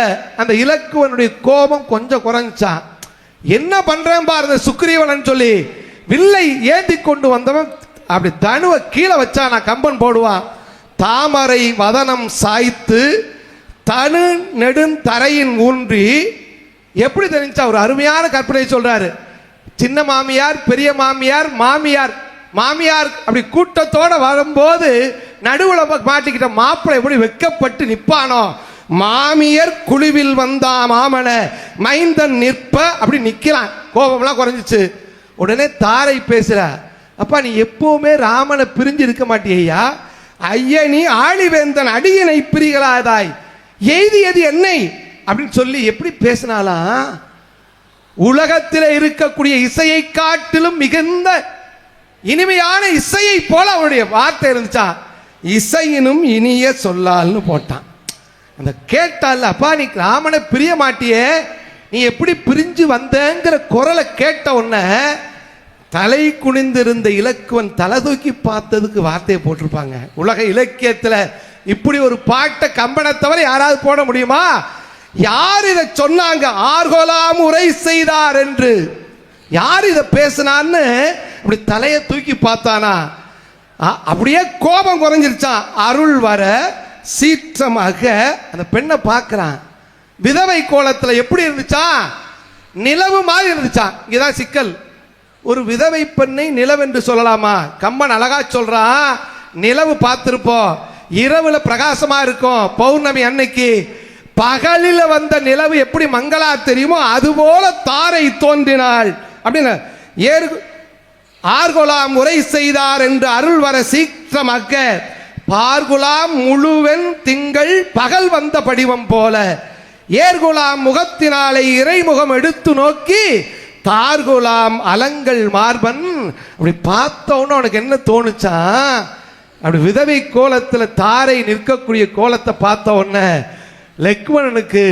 அந்த இலக்குவனுடைய கோபம் கொஞ்சம் குறைஞ்சான். என்ன பண்றேன் பாரு சுக்ரீவன் சொல்லி வில்லை ஏந்தி கொண்டு வந்தவன் அப்படி தனுவை கீழே வச்சா நான் கம்பன் போடுவான். தாமரை வதனம் சாய்த்து தனு நெடுந்தரையின் ஊன்றி எப்படி தெரிஞ்சா ஒரு அருமையான கற்பனை சொல்றாரு. சின்ன மாமியார், பெரிய மாமியார், மாமியார் மாமியார் அப்படி கூட்டத்தோட வரும்போது நடுவுல மாட்டிக்கிட்ட மாப்பிள்ளை எப்படி வெக்கப்பட்டு நிப்பானோ, மாமியர் குழுவில் வந்தா மாமன மைந்தன் நிற்ப அப்படி நிக்கிறான். கோபம்லாம் குறைஞ்சிச்சு. உடனே தாரை பேசுற, அப்பா நீ எப்பவுமே ராமனை பிரிஞ்சு இருக்க மாட்டியா? ஐயனி ஆழிவேந்தன் அடியனை பிரிகளாதாய் எய்தியது என்னை அப்படின்னு சொல்லி எப்படி பேசினாலாம். உலகத்தில் இருக்கக்கூடிய இசையை காட்டிலும் மிகுந்த இனிமையான இசையை போல அவருடைய வார்த்தை இருந்துச்சா. இசையினும் இனிய சொல்லால்னு போட்டான். அந்த கேட்டால் அப்பா நீ ராமனை பிரிய மாட்டியே, நீ எப்படி பிரிஞ்சு வந்தங்கிற குரலை கேட்ட உடனே தலை குனிந்திருந்த இலக்குவன் தலை தூக்கி பார்த்ததுக்கு வார்த்தையை போட்டிருப்பாங்க. உலக இலக்கியத்தில் இப்படி ஒரு பாட்டை கம்பனை தவிர யாராவது போட முடியுமா? யார் இதை சொன்னாங்க? ஆர்கோலாம் உரை செய்தார் என்று யார் இதை பேசினான்னு அப்படி தலையை தூக்கி பார்த்தானா, அப்படியே கோபம் குறைஞ்சிருச்சான். அருள் வர சீற்றமாக அந்த பெண்ணை பார்க்கிறான். விதவை கோலத்தில் எப்படி இருந்துச்சா? நிலவு மாதிரி இருந்துச்சான். இதான் சிக்கல். ஒரு விதவை பெண்ணை நிலவென்று சொல்லலாமா? கம்பன் அழகா சொல்றான், நிலவு பார்த்திருப்போம், இரவுல பிரகாசமா இருக்கும். பௌர்ணமி அன்னைக்கு பகலில் வந்த நிலவு எப்படி மங்களா தெரியுமோ அதுபோல தாரை தோன்றினாள் அப்படின்னு ஆர்கொலாம் உரை செய்தார் என்று அருள் வர சீற்றமாக்க பார்குலாம் முழுவென் திங்கள் பகல் வந்த படிவம் போல ஏர்குலாம் முகத்தினாலே இறைமுகம் எடுத்து நோக்கி தார்குலாம் அலங்கள் மார்பன். அப்படி பார்த்தோன்னு உனக்கு என்ன தோணுச்சா? அப்படி விதவை கோலத்தில் தாரை நிற்கக்கூடிய கோலத்தை பார்த்த உடனே லக்ஷ்மணனுக்கு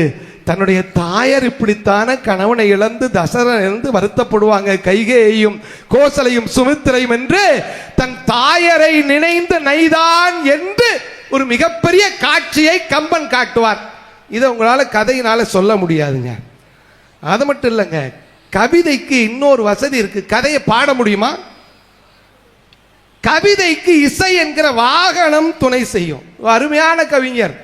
தன்னுடைய தாயார் இப்படித்தான கணவனை இழந்து தசரன் இருந்து வருத்தப்படுவாங்க, கைகேயும் கோசலையும் சுமித்திரையும் என்று தன் தாயரை நினைந்து நைதான் என்று ஒரு மிகப்பெரிய காட்சியை கம்பன் காட்டுவார். இதை உங்களால கதையினால சொல்ல முடியாதுங்க. அது மட்டும் இல்லைங்க, கவிதைக்கு இன்னொரு வசதி இருக்கு. கதையை பாட முடியுமா? கவிதைக்கு இசை என்கிற வாகனம் துணை செய்யும். அருமையான கவிஞர்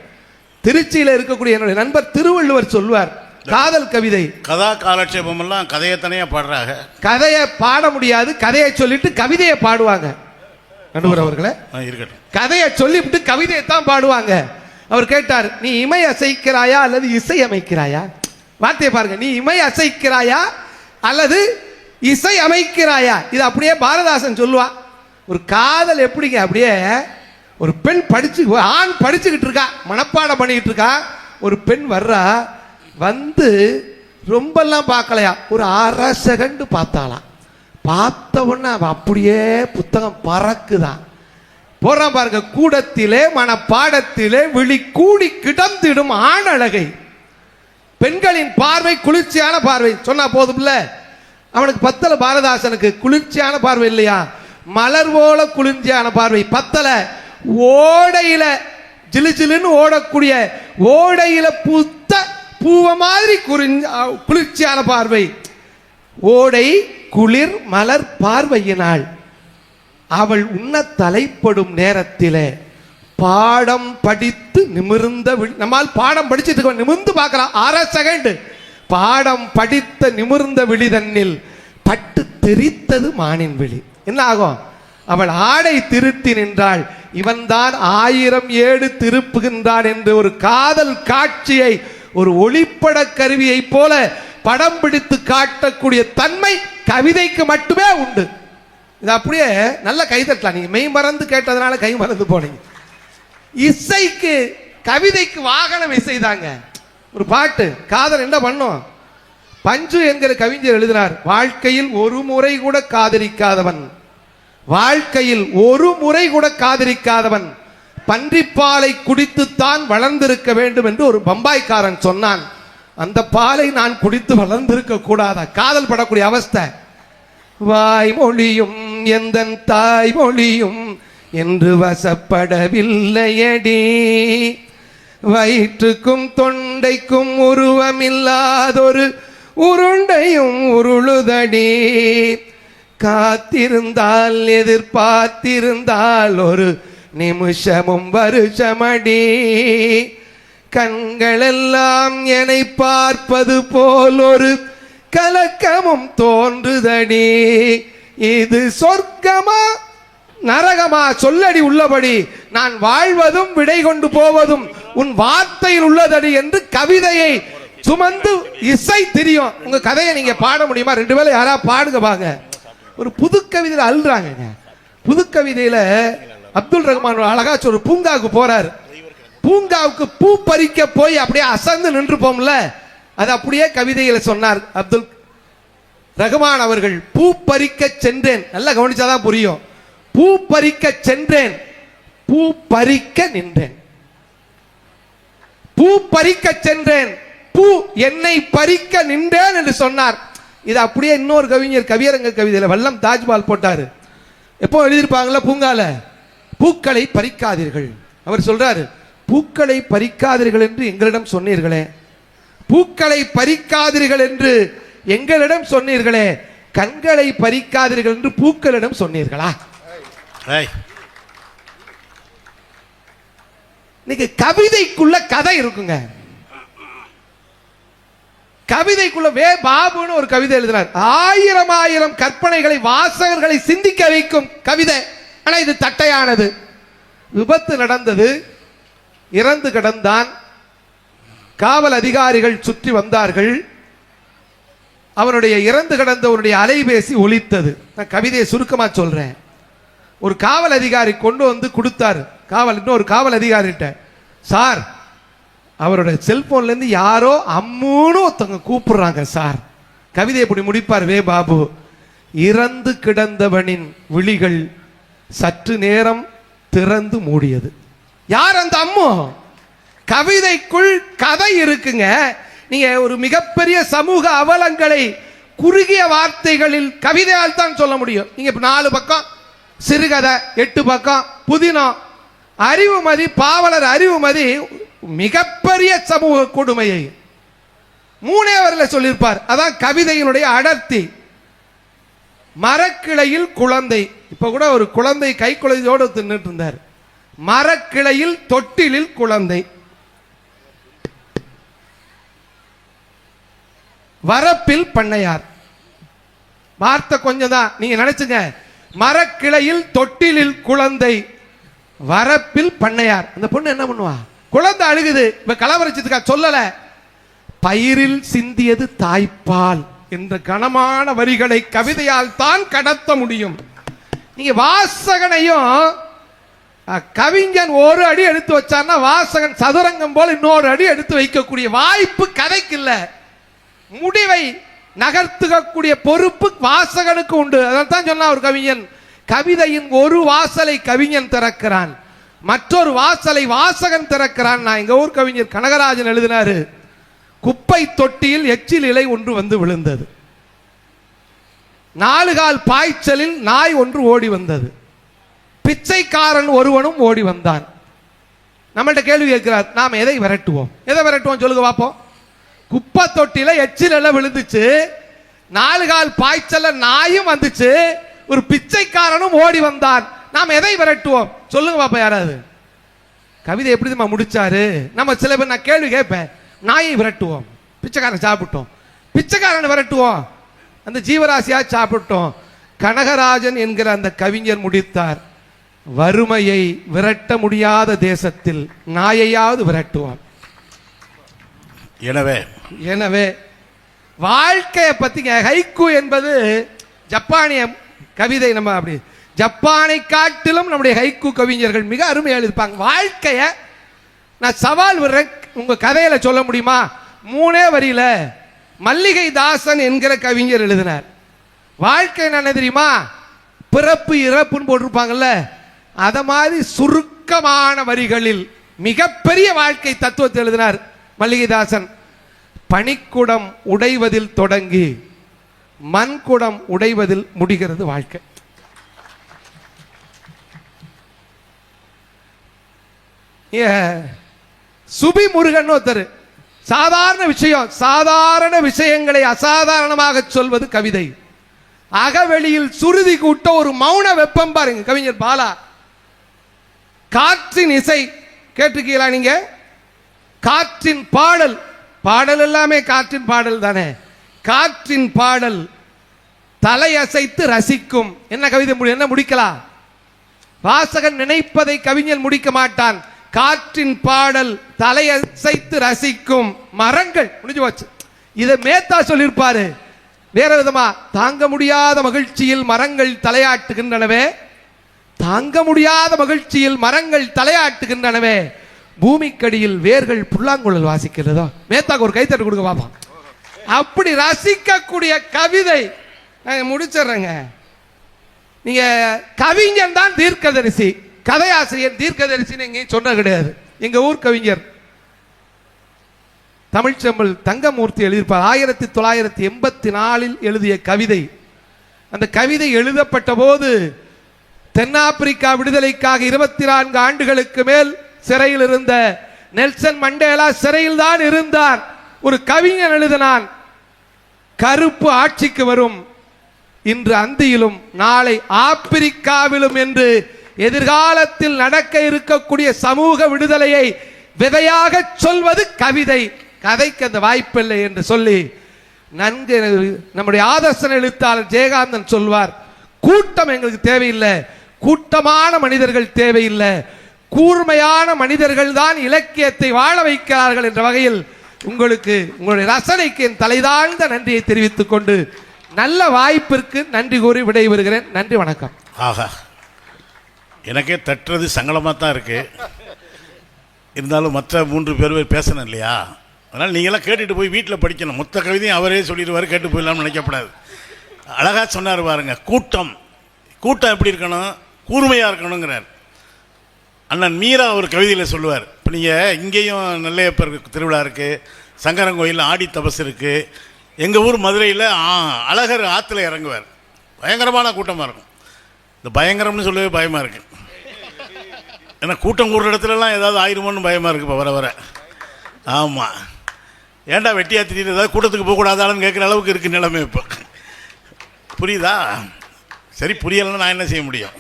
திருச்சியில் இருக்கக்கூடிய என்னுடைய நண்பர் திருவள்ளுவர் சொல்வார், காதல் கவிதை கதா காலட்சேபம் எல்லாம் கதையை தனியா பாடுறாங்க. கதையை பாட முடியாது, கதையை சொல்லிட்டு கவிதையை பாடுவாங்க. நடுவர் அவர்களே, இருக்கட்டும், கதையை சொல்லிவிட்டு கவிதையை தான் பாடுவாங்க. அவர் கேட்டார், நீ இமை அசைக்கிறாயா அல்லது இசை அமைக்கிறாயா? வார்த்தையை பாருங்க, நீ இமை அசைக்கிறாயா அல்லது இசை அமைக்கிறாயா? இது அப்படியே பாரதாசன் சொல்லுவா. ஒரு காதல் எப்படிங்க, அப்படியே ஒரு பெண் படிச்சு ஆண் படிச்சுக்கிட்டு இருக்கா, மனப்பாடம் பண்ணிக்கிட்டு இருக்கா. ஒரு பெண் வர்றா, வந்து ரொம்பலாம் பார்க்கலையா, ஒரு அரை செகண்ட் பார்த்தாலாம். பார்த்த உடனே அப்படியே புத்தகம் பறக்குதான். போறான் பாருங்க, கூடத்திலே மனப்பாடத்திலே விழி கூடி கிடந்திடும் ஆண் அழகை. பெண்களின் பார்வை குளிர்ச்சியான பார்வை சொன்னா போதும்ல. அவனுக்கு பத்தல, பாரதாசனுக்கு குளிர்ச்சியான பார்வை இல்லையா, மலர் போல குளிர்ச்சியான பார்வை பத்தல. ஓடையில ஜிலு ஜிலுன்னு ஓடக்கூடிய ஓடையில பூத்த பூவ மாதிரி குளிர்ச்சியான பார்வை. ஓடை குளிர் மலர் பார்வையினாள் அவள் உண்ண தலைப்படும் நேரத்திலே பாடம் படித்து நிமிர்ந்த நம்மால் பாடம் படிச்சுட்டு நிமிர்ந்து பார்க்கலாம். 6 செகண்ட் பாடம் படித்த நிமிர்ந்த விழி தன்னில் பட்டு தெரித்தது மானின் விழி. என்ன ஆகும்? அவள் ஆடை திருத்தி நின்றாள். இவன்தான் 1000 ஏடு திருப்புகின்றான் என்று ஒரு காதல் காட்சியை ஒரு ஒளிப்பட கருவியை போல படம் பிடித்து காட்டக்கூடிய தன்மை கவிதைக்கு மட்டுமே உண்டு. இது அப்படியே நல்ல கைதட்டலாம். நீங்க மெய் மறந்து கேட்டதுனால கை மறந்து போனீங்க. இசைக்கு கவிதைக்கு வாகனம் இசைதாங்க. ஒரு பாட்டு காதல் என்ன பண்ணும்? பஞ்சு என்கிற கவிஞர் எழுதினார், வாழ்க்கையில் ஒரு முறை கூட காதலிக்காதவன், வாழ்க்கையில் ஒரு முறை கூட காதலிக்காதவன் பன்றிப்பாலை குடித்துத்தான் வளர்ந்திருக்க வேண்டும் என்று ஒரு பம்பாய்க்காரன் சொன்னான். அந்த பாலை நான் குடித்து வளர்ந்திருக்க கூடாதா? காதல் படக்கூடிய அவஸ்தை. வாய்மொழியும் எந்தன் தாய்மொழியும் என்று வசப்படவில்லையடி. வயிற்றுக்கும் தொண்டைக்கும் உருவமில்லாதொரு உருண்டையும் உருளுதடி. காத்திருந்தால் எதிர்பார்த்திருந்தால் ஒரு நிமிஷமும் வருஷமடி. கண்களெல்லாம் என்னை பார்ப்பது போல் ஒரு கலக்கமும் தோன்றுதடி. இது சொர்க்கமா நரகமா சொல்லடி உள்ளபடி. நான் வாழ்வதும் விடை கொண்டு போவதும் உன் வார்த்தையில் உள்ளதடி என்று கவிதையை சுமந்து இசை தெரியும். உங்க கதையை நீங்க பாட முடியுமா? 2 பேரும் யாரா பாடுங்க பாங்க. ஒரு புது கவிதையில அழுறாங்க. புது கவிதையில அப்துல் ரஹ்மான் அழகா ஒரு பூங்காவுக்கு போறாரு. பூங்காவுக்கு பூ பறிக்க போய் அப்படியே அசந்து நின்றுப்போம்ல, அது அப்படியே கவிதையில சொன்னார் அப்துல் ரஹ்மான் அவர்கள். பூ பறிக்க சென்றேன், நல்லா கவனிச்சாதான் புரியும். பூ பறிக்க சென்றேன், பூ பறிக்க நின்றேன். பூ பறிக்க சென்றேன், பூ என்னை பறிக்க நின்றேன் என்று சொன்னார். இது அப்படியே இன்னொரு கவிஞர் கவியரங்க கவிதையில வல்லம் தாஜ்பால் போட்டாரு. எப்போ எழுதியிருப்பாங்கல்ல பூங்கால, பூக்களை பறிக்காதீர்கள். அவர் சொல்றாரு, பூக்களை பறிக்காதீர்கள் என்று எங்களிடம் சொன்னீர்களே, பூக்களை பறிக்காதீர்கள் என்று எங்களிடம் சொன்னீர்களே, கண்களை பறிக்காதீர்கள் என்று பூக்களிடம் சொன்னீர்களா? இன்னைக்கு கவிதைக்குள்ள கதை இருக்குங்க. கவிதைக்குள்ள வே பாபுன்னு ஒரு கவிதை எழுதினார். 1000 கற்பனைகளை வாசகர்களை சிந்திக்க வைக்கும் கவிதை. ஆனா இது தட்டையானது. விபத்து நடந்தது, இறந்து கிடந்தான். காவல் அதிகாரிகள் சுற்றி வந்தார்கள். அவனுடைய இறந்து கிடந்தவனுடைய அலைபேசி ஒலித்தது. நான் கவிதையை சுருக்கமா சொல்றேன். ஒரு காவல் அதிகாரி கொண்டு வந்து கொடுத்தாரு. இன்னொரு காவல் அதிகாரிட்ட, சார் அவருடைய செல்போன்ல இருந்து யாரோ அம்முன்னு ஒருத்தவங்க கூப்பிடுறாங்க சார். கவிதை எப்படி முடிப்பார் வே பாபு? இறந்து கிடந்தவனின் விழிகள் சற்று நேரம் திறந்து மூடியது. யார் அந்த அம்மு? கவிதைக்குள் கதை இருக்குங்க. நீங்க ஒரு மிகப்பெரிய சமூக அவலங்களை குறுகிய வார்த்தைகளில் கவிதையால் தான் சொல்ல முடியும். நீங்க 4 பக்கம் சிறுகதை, 8 பக்கம் புதினம், அறிவுமதி, பாவலர் அறிவுமதி மிகப்பெரிய சமூக கொடுமையை 3 வரியில் சொல்லியிருப்பார். அதான் கவிதையினுடைய அடர்த்தி. மரக்கிளையில் குழந்தை, இப்ப கூட ஒரு குழந்தை கை குழந்தையோடு தின்னுட்டு இருந்தார். மரக்கிளையில் தொட்டிலில் குழந்தை, வரப்பில் பண்ணையார். வார்த்தை கொஞ்சம் தான், நீங்க நினைச்சுங்க. மரக்கிளையில் தொட்டிலில் குழந்தை, வரப்பில் பண்ணையார். அந்த பொண்ணு என்ன பண்ணுவா? குழந்தை அழுகுது, இப்ப கலவரிச்சதுக்கா சொல்லல. பயிரில் சிந்தியது தாய்ப்பால் என்ற கனமான வரிகளை கவிதையால் தான் கடத்த முடியும். நீங்க வாசகனையும் கவிஞன் ஒரு அடி எடுத்து வச்சார்னா வாசகன் சதுரங்கம் போல இன்னொரு அடி எடுத்து வைக்கக்கூடிய வாய்ப்பு கதைக்கு இல்ல. முடிவை நகர்த்துக்கக்கூடிய பொறுப்பு வாசகனுக்கு உண்டு. அதான் சொன்னா ஒரு கவிஞன், கவிதையின் ஒரு வாசலை கவிஞன் திறக்கிறான், மற்றொரு வாசலை வாசகன் திறக்கிறான். நான் எங்க ஊர் கவிஞர் கனகராஜன் எழுதினாரு, குப்பை தொட்டியில் எச்சில் இலை ஒன்று வந்து விழுந்தது, 4 கால் பாய்ச்சலில் நாய் ஒன்று ஓடி வந்தது, பிச்சைக்காரன் ஒருவனும் ஓடி வந்தான். நம்மள்ட்ட கேள்வி கேட்கிறார், நாம் எதை விரட்டுவோம்? எதை விரட்டுவோம் சொல்லுங்க பாப்போம். குப்பை தொட்டில எச்சில் இலை விழுந்துச்சு, 4 கால் பாய்ச்சல நாயும் வந்துச்சு, ஒரு பிச்சைக்காரனும் ஓடி வந்தான். நாம் எதை விரட்டுவோம் சொல்லுங்க பாப்பா. யாராவது கவிதை எப்படி நம்ம முடிச்சாரு? நம்ம சில பேர், நான் கேள்வி கேட்பேன், நாயை விரட்டுவோம், பிச்சைக்காரன் சாப்பிட்டோம், பிச்சைக்காரன் விரட்டுவோம், அந்த ஜீவராசியா சாப்பிட்டோம். கனகராஜன் என்கிற அந்த கவிஞர் முடித்தார், வறுமையை விரட்ட முடியாத தேசத்தில் நாயையாவது விரட்டுவோம். எனவே வாழ்க்கையை பத்திங்க. ஹைக்கூ என்பது ஜப்பானிய கவிதை. நம்ம அப்படி ஜப்பானை காட்டிலும் நம்முடைய ஹைக்கூ கவிஞர்கள் மிக அருமையாக எழுதிப்பாங்க. வாழ்க்கைய நான் சவால் விடுறேன், உங்க கதையில சொல்ல முடியுமா? 3 வரியில மல்லிகை தாசன் என்கிற கவிஞர் எழுதினார். வாழ்க்கை என்ன தெரியுமா? பிறப்பு இறப்புன்னு போட்டிருப்பாங்கல்ல, அத மாதிரி சுருக்கமான வரிகளில் மிகப்பெரிய வாழ்க்கை தத்துவத்தை எழுதினார் மல்லிகைதாசன். பனிக்குடம் உடைவதில் தொடங்கி மண்குடம் உடைவதில் முடிகிறது வாழ்க்கை. சுபி முருகன் ஒருத்தர் சாதாரண விஷயங்களை அசாதாரணமாக சொல்வது கவிதை. அகவெளியில் சுருதி கூட்ட ஒரு மௌன வெப்பம் பாருங்க கவிஞர் பாலா. காற்றின் இசை கேட்டிருக்கீங்களா நீங்க? காற்றின் பாடல், பாடல் எல்லாமே காற்றின் பாடல் தானே. காற்றின் பாடல் தலையசைத்து ரசிக்கும். என்ன கவிதை என்ன முடிக்கலாம்? வாசகன் நினைப்பதை கவிஞன் முடிக்க மாட்டான். காற்றின் பாடல் தலையசைத்து ரசிக்கும் மரங்கள். முடிஞ்சு போச்சு. இதை மேத்தா சொல்லியிருப்பாரு வேற விதமா. தாங்க முடியாத மகிழ்ச்சியில் மரங்கள் தலையாட்டுகின்றனவே, தாங்க முடியாத மகிழ்ச்சியில் மரங்கள் தலையாட்டுகின்றனவே, பூமிக்கடியில் வேர்கள் புல்லாங்குழல் வாசிக்கிறதோ. மேத்தாக்கு ஒரு கைத்தட்டு கொடுக்க பாப்பா. அப்படி ரசிக்கக்கூடிய கவிதை முடிச்சிடுறேங்க. நீங்க கவிஞன் தான் தீர்க்கதரிசி, கதையாசிரியர் தீர்க்கதரிசின்னு எங்கேயும் சொன்ன கிடையாது. எங்க ஊர் கவிஞர் தமிழ்ச்செம்மல் தங்கமூர்த்தி எழுதியிருப்பார். 1984 எழுதிய கவிதை. அந்த கவிதை எழுதப்பட்ட போது தென்னாப்பிரிக்கா விடுதலைக்காக 24 ஆண்டுகளுக்கு மேல் சிறையில் இருந்த நெல்சன் மண்டேலா சிறையில் தான் இருந்தார். ஒரு கவிஞன் எழுதினான், கருப்பு ஆட்சிக்கு வரும், இன்று அந்தியிலும் நாளை ஆப்பிரிக்காவிலும் என்று எதிர்காலத்தில் நடக்க இருக்கக்கூடிய சமூக விடுதலையை விதையாக சொல்வது கவிதை. கதைக்கு அந்த வாய்ப்பில்லை என்று சொல்லி நன்கு நம்முடைய ஆதர்சன எழுத்தாளர் ஜெயகாந்தன் சொல்வார், கூட்டம் எங்களுக்கு தேவையில்லை, கூட்டமான மனிதர்கள் தேவையில்லை, கூர்மையான மனிதர்கள் தான் இலக்கியத்தை வாழ வைக்கிறார்கள் என்ற வகையில் உங்களுக்கு உங்களுடைய ரசனைக்கு என் தலைதாழ்ந்த நன்றியை தெரிவித்துக் கொண்டு நல்ல வாய்ப்பிற்கு நன்றி கூறி விடைபெறுகிறேன். நன்றி, வணக்கம். ஆகா, எனக்கே தட்டுறது சங்கடமாக தான் இருக்கு. இருந்தாலும் மற்ற 3 பேர் பேசணும் இல்லையா, அதனால் நீங்களாம் கேட்டுட்டு போய் வீட்டில் படிக்கணும். மொத்த கவிதையும் அவரே சொல்லிடுவார், கேட்டு போயிடலாம்னு நினைக்கப்படாது. அழகாக சொன்னார் பாருங்க. கூட்டம் எப்படி இருக்கணும்? கூர்மையாக இருக்கணுங்கிறார். அண்ணன் மீரா ஒரு கவிதையில் சொல்லுவார். இப்போ நீங்கள் இங்கேயும் நெல்லையப்பர் திருவிழா இருக்குது, சங்கரங்கோயிலில் ஆடி தபஸ் இருக்குது, எங்கள் ஊர் மதுரையில் அழகர் ஆற்றுல இறங்குவார். பயங்கரமான கூட்டமாக இருக்கும். இந்த பயங்கரம்னு சொல்லவே பயமாக இருக்குது. ஏன்னா கூட்டம் கூடுற இடத்துலலாம் ஏதாவது ஆயிருமோன்னு பயமாக இருக்குது இப்போ வர வர. ஆமாம், ஏன்டா வெட்டியா திடீர்னு ஏதாவது கூட்டத்துக்கு போகக்கூடாதான்னு கேட்குற அளவுக்கு இருக்குது நிலைமை இப்போ. புரியுதா? சரி, புரியலைன்னா நான் என்ன செய்ய முடியும்?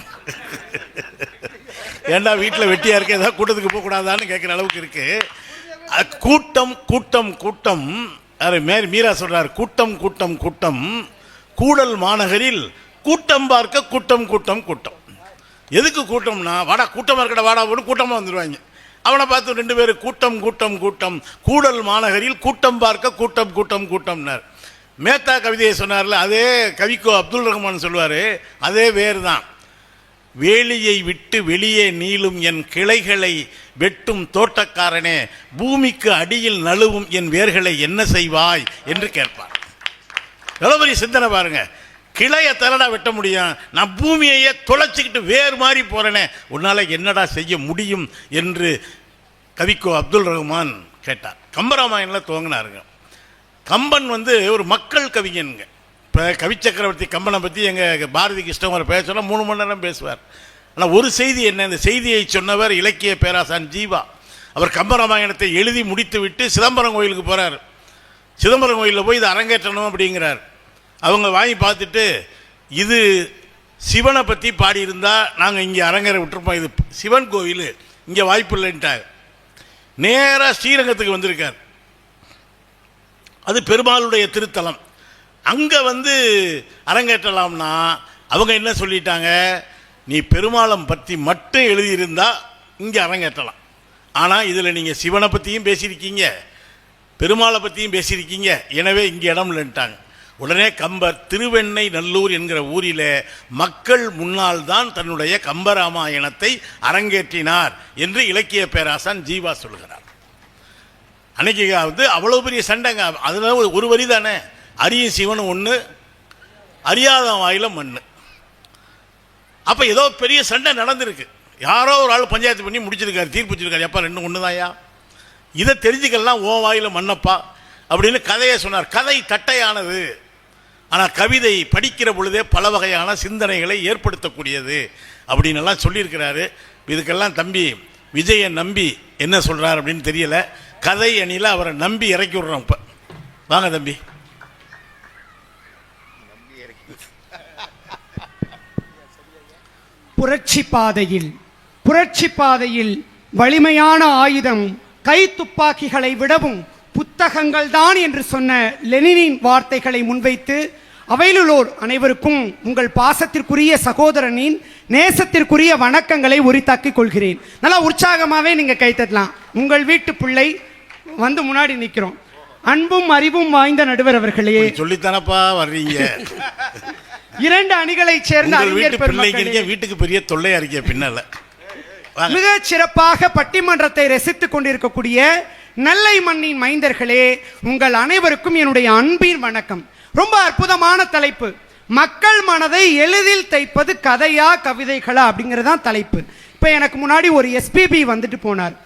ஏன்டா வீட்டில் வெட்டியாக இருக்க ஏதாவது கூட்டத்துக்கு போகக்கூடாதான்னு கேட்குற அளவுக்கு இருக்குது. கூட்டம் கூட்டம் கூட்டம். மீரா சொல்கிறார், கூட்டம் கூட்டம் கூட்டம், கூடல் மாநகரில் கூட்டம் பார்க்க கூட்டம் கூட்டம் கூட்டம். எதுக்கு கூட்டம்னா, வாடா கூட்டமாக இருக்கடா வாடா போட்டு கூட்டமாக வந்துடுவாங்க. அவனை பார்த்து 2 பேர் கூட்டம் கூட்டம் கூட்டம், கூடல் மாநகரில் கூட்டம் பார்க்க கூட்டம் கூட்டம் கூட்டம்னார். மேத்தா கவிதையை சொன்னார்ல, அதே கவிக்கோ அப்துல் ரஹ்மான் சொல்லுவார், அதே வேறு தான். வேலியை விட்டு வெளியே நீளும் என் கிளைகளை வெட்டும் தோட்டக்காரனே, பூமிக்கு அடியில் நழுவும் என் வேர்களை என்ன செய்வாய் என்று கேட்பார். எவ்வளோ பெரிய சிந்தனை பாருங்க. கிளையை தரடா வெட்ட முடியும், நான் பூமியையே தொலைச்சிக்கிட்டு வேறு மாதிரி போகிறேனே, உன்னால் என்னடா செய்ய முடியும் என்று கவிக்கோ அப்துல் ரஹ்மான் கேட்டார். கம்பராமாயணில் துவங்கினாருங்க. கம்பன் ஒரு மக்கள் கவிஞனுங்க. இப்போ கவி சக்கரவர்த்தி கம்பனை பற்றி எங்கள் பாரதி கிருஷ்ணகுமார் பேச 3 மணி நேரம் பேசுவார். ஆனால் ஒரு செய்தி என்ன, இந்த செய்தியை சொன்னவர் இலக்கிய பேராசான் ஜீவா. அவர் கம்பராமாயணத்தை எழுதி முடித்து விட்டு சிதம்பரம் கோயிலுக்கு போகிறார். சிதம்பரம் கோயிலில் போய் இதை அரங்கேற்றணும் அப்படிங்கிறார். அவங்க வாங்கி பார்த்துட்டு, இது சிவனை பற்றி பாடியிருந்தால் நாங்கள் இங்கே அரங்கேற விட்டுருப்போம், இது சிவன் கோவில், இங்கே வாய்ப்பு இல்லைன்ட்டார். நேராக ஸ்ரீரங்கத்துக்கு வந்திருக்கார். அது பெருமாளுடைய திருத்தலம். அங்கே அரங்கேற்றலாம்னா அவங்க என்ன சொல்லிட்டாங்க, நீ பெருமாளம் பற்றி மட்டும் எழுதியிருந்தால் இங்கே அரங்கேற்றலாம், ஆனால் இதில் நீங்கள் சிவனை பற்றியும் பேசியிருக்கீங்க, பெருமாளை பற்றியும் பேசியிருக்கீங்க, எனவே இங்கே இடம் இல்லைன்ட்டாங்க. உடனே கம்பர் திருவெண்ணை நல்லூர் என்கிற ஊரில் மக்கள் முன்னால் தான் தன்னுடைய கம்பராமாயணத்தை அரங்கேற்றினார் என்று இலக்கிய பேராசான் ஜீவா சொல்கிறார். அன்னைக்கு அவ்வளோ பெரிய சண்டைங்க. அதில் ஒரு வரி தானே, அரியும் சிவனும் ஒன்று, அறியாத வாயில மண்ணு. அப்போ ஏதோ பெரிய சண்டை நடந்திருக்கு. யாரோ ஒரு ஆள் பஞ்சாயத்து பண்ணி முடிச்சிருக்காரு, தீர்ப்பு வச்சிருக்காரு, எப்பா 2 ஒன்று தான்யா, இதை தெரிஞ்சுக்கலாம் ஓ வாயில மண்ணப்பா அப்படின்னு கதையை சொன்னார். கதை தட்டையானது, ஆனால் கவிதை படிக்கிற பொழுதே பல வகையான சிந்தனைகளை ஏற்படுத்தக்கூடியது அப்படின்னு எல்லாம் சொல்லியிருக்கிறாரு. இதுக்கெல்லாம் தம்பி விஜயை நம்பி என்ன சொல்றார் அப்படின்னு தெரியல. கதை அணியில் அவரை நம்பி இறக்கி விடுறோம். இப்ப வாங்க தம்பி. புரட்சி பாதையில் வலிமையான ஆயுதம் கை துப்பாக்கிகளை விடவும் புத்தகங்கள் தான் என்று சொன்ன லெனினின் வார்த்தைகளை முன்வைத்து அவையிலுள்ளோர் அனைவருக்கும் உங்கள் பாசத்திற்குரிய சகோதரனின் நேசத்திற்குரிய வணக்கங்களை உரித்தாக்கிக் கொள்கிறேன். நல்லா உற்சாகமாகவே நீங்க கைத்தட்டலாம். உங்கள் வீட்டு பிள்ளை வந்து முன்னாடி நிற்கிறோம். அன்பும் அறிவும் வாய்ந்த நடுவர் அவர்களே, சொல்லித்தானப்பா வர்றீங்க. 2 அணிகளைச் சேர்ந்த அறிஞர் பெருமக்களே, வீட்டுக்கு பெரிய தொல்லை அறிக்கை பின்னல மிக சிறப்பாக பட்டிமன்றத்தை ரசித்துக் கொண்டிருக்கக்கூடிய நெல்லை மண்ணின் மைந்தர்களே, உங்கள் அனைவருக்கும் என்னுடைய அன்பின் வணக்கம். ரொம்ப அற்புதமான தலைப்பு. மக்கள் மனதை எளிதில் தைப்பது கதையா கவிதைகளா அப்படிங்கறதான் தலைப்பு. இப்ப எனக்கு முன்னாடி ஒரு எஸ்பிபி வந்துட்டு போனார்.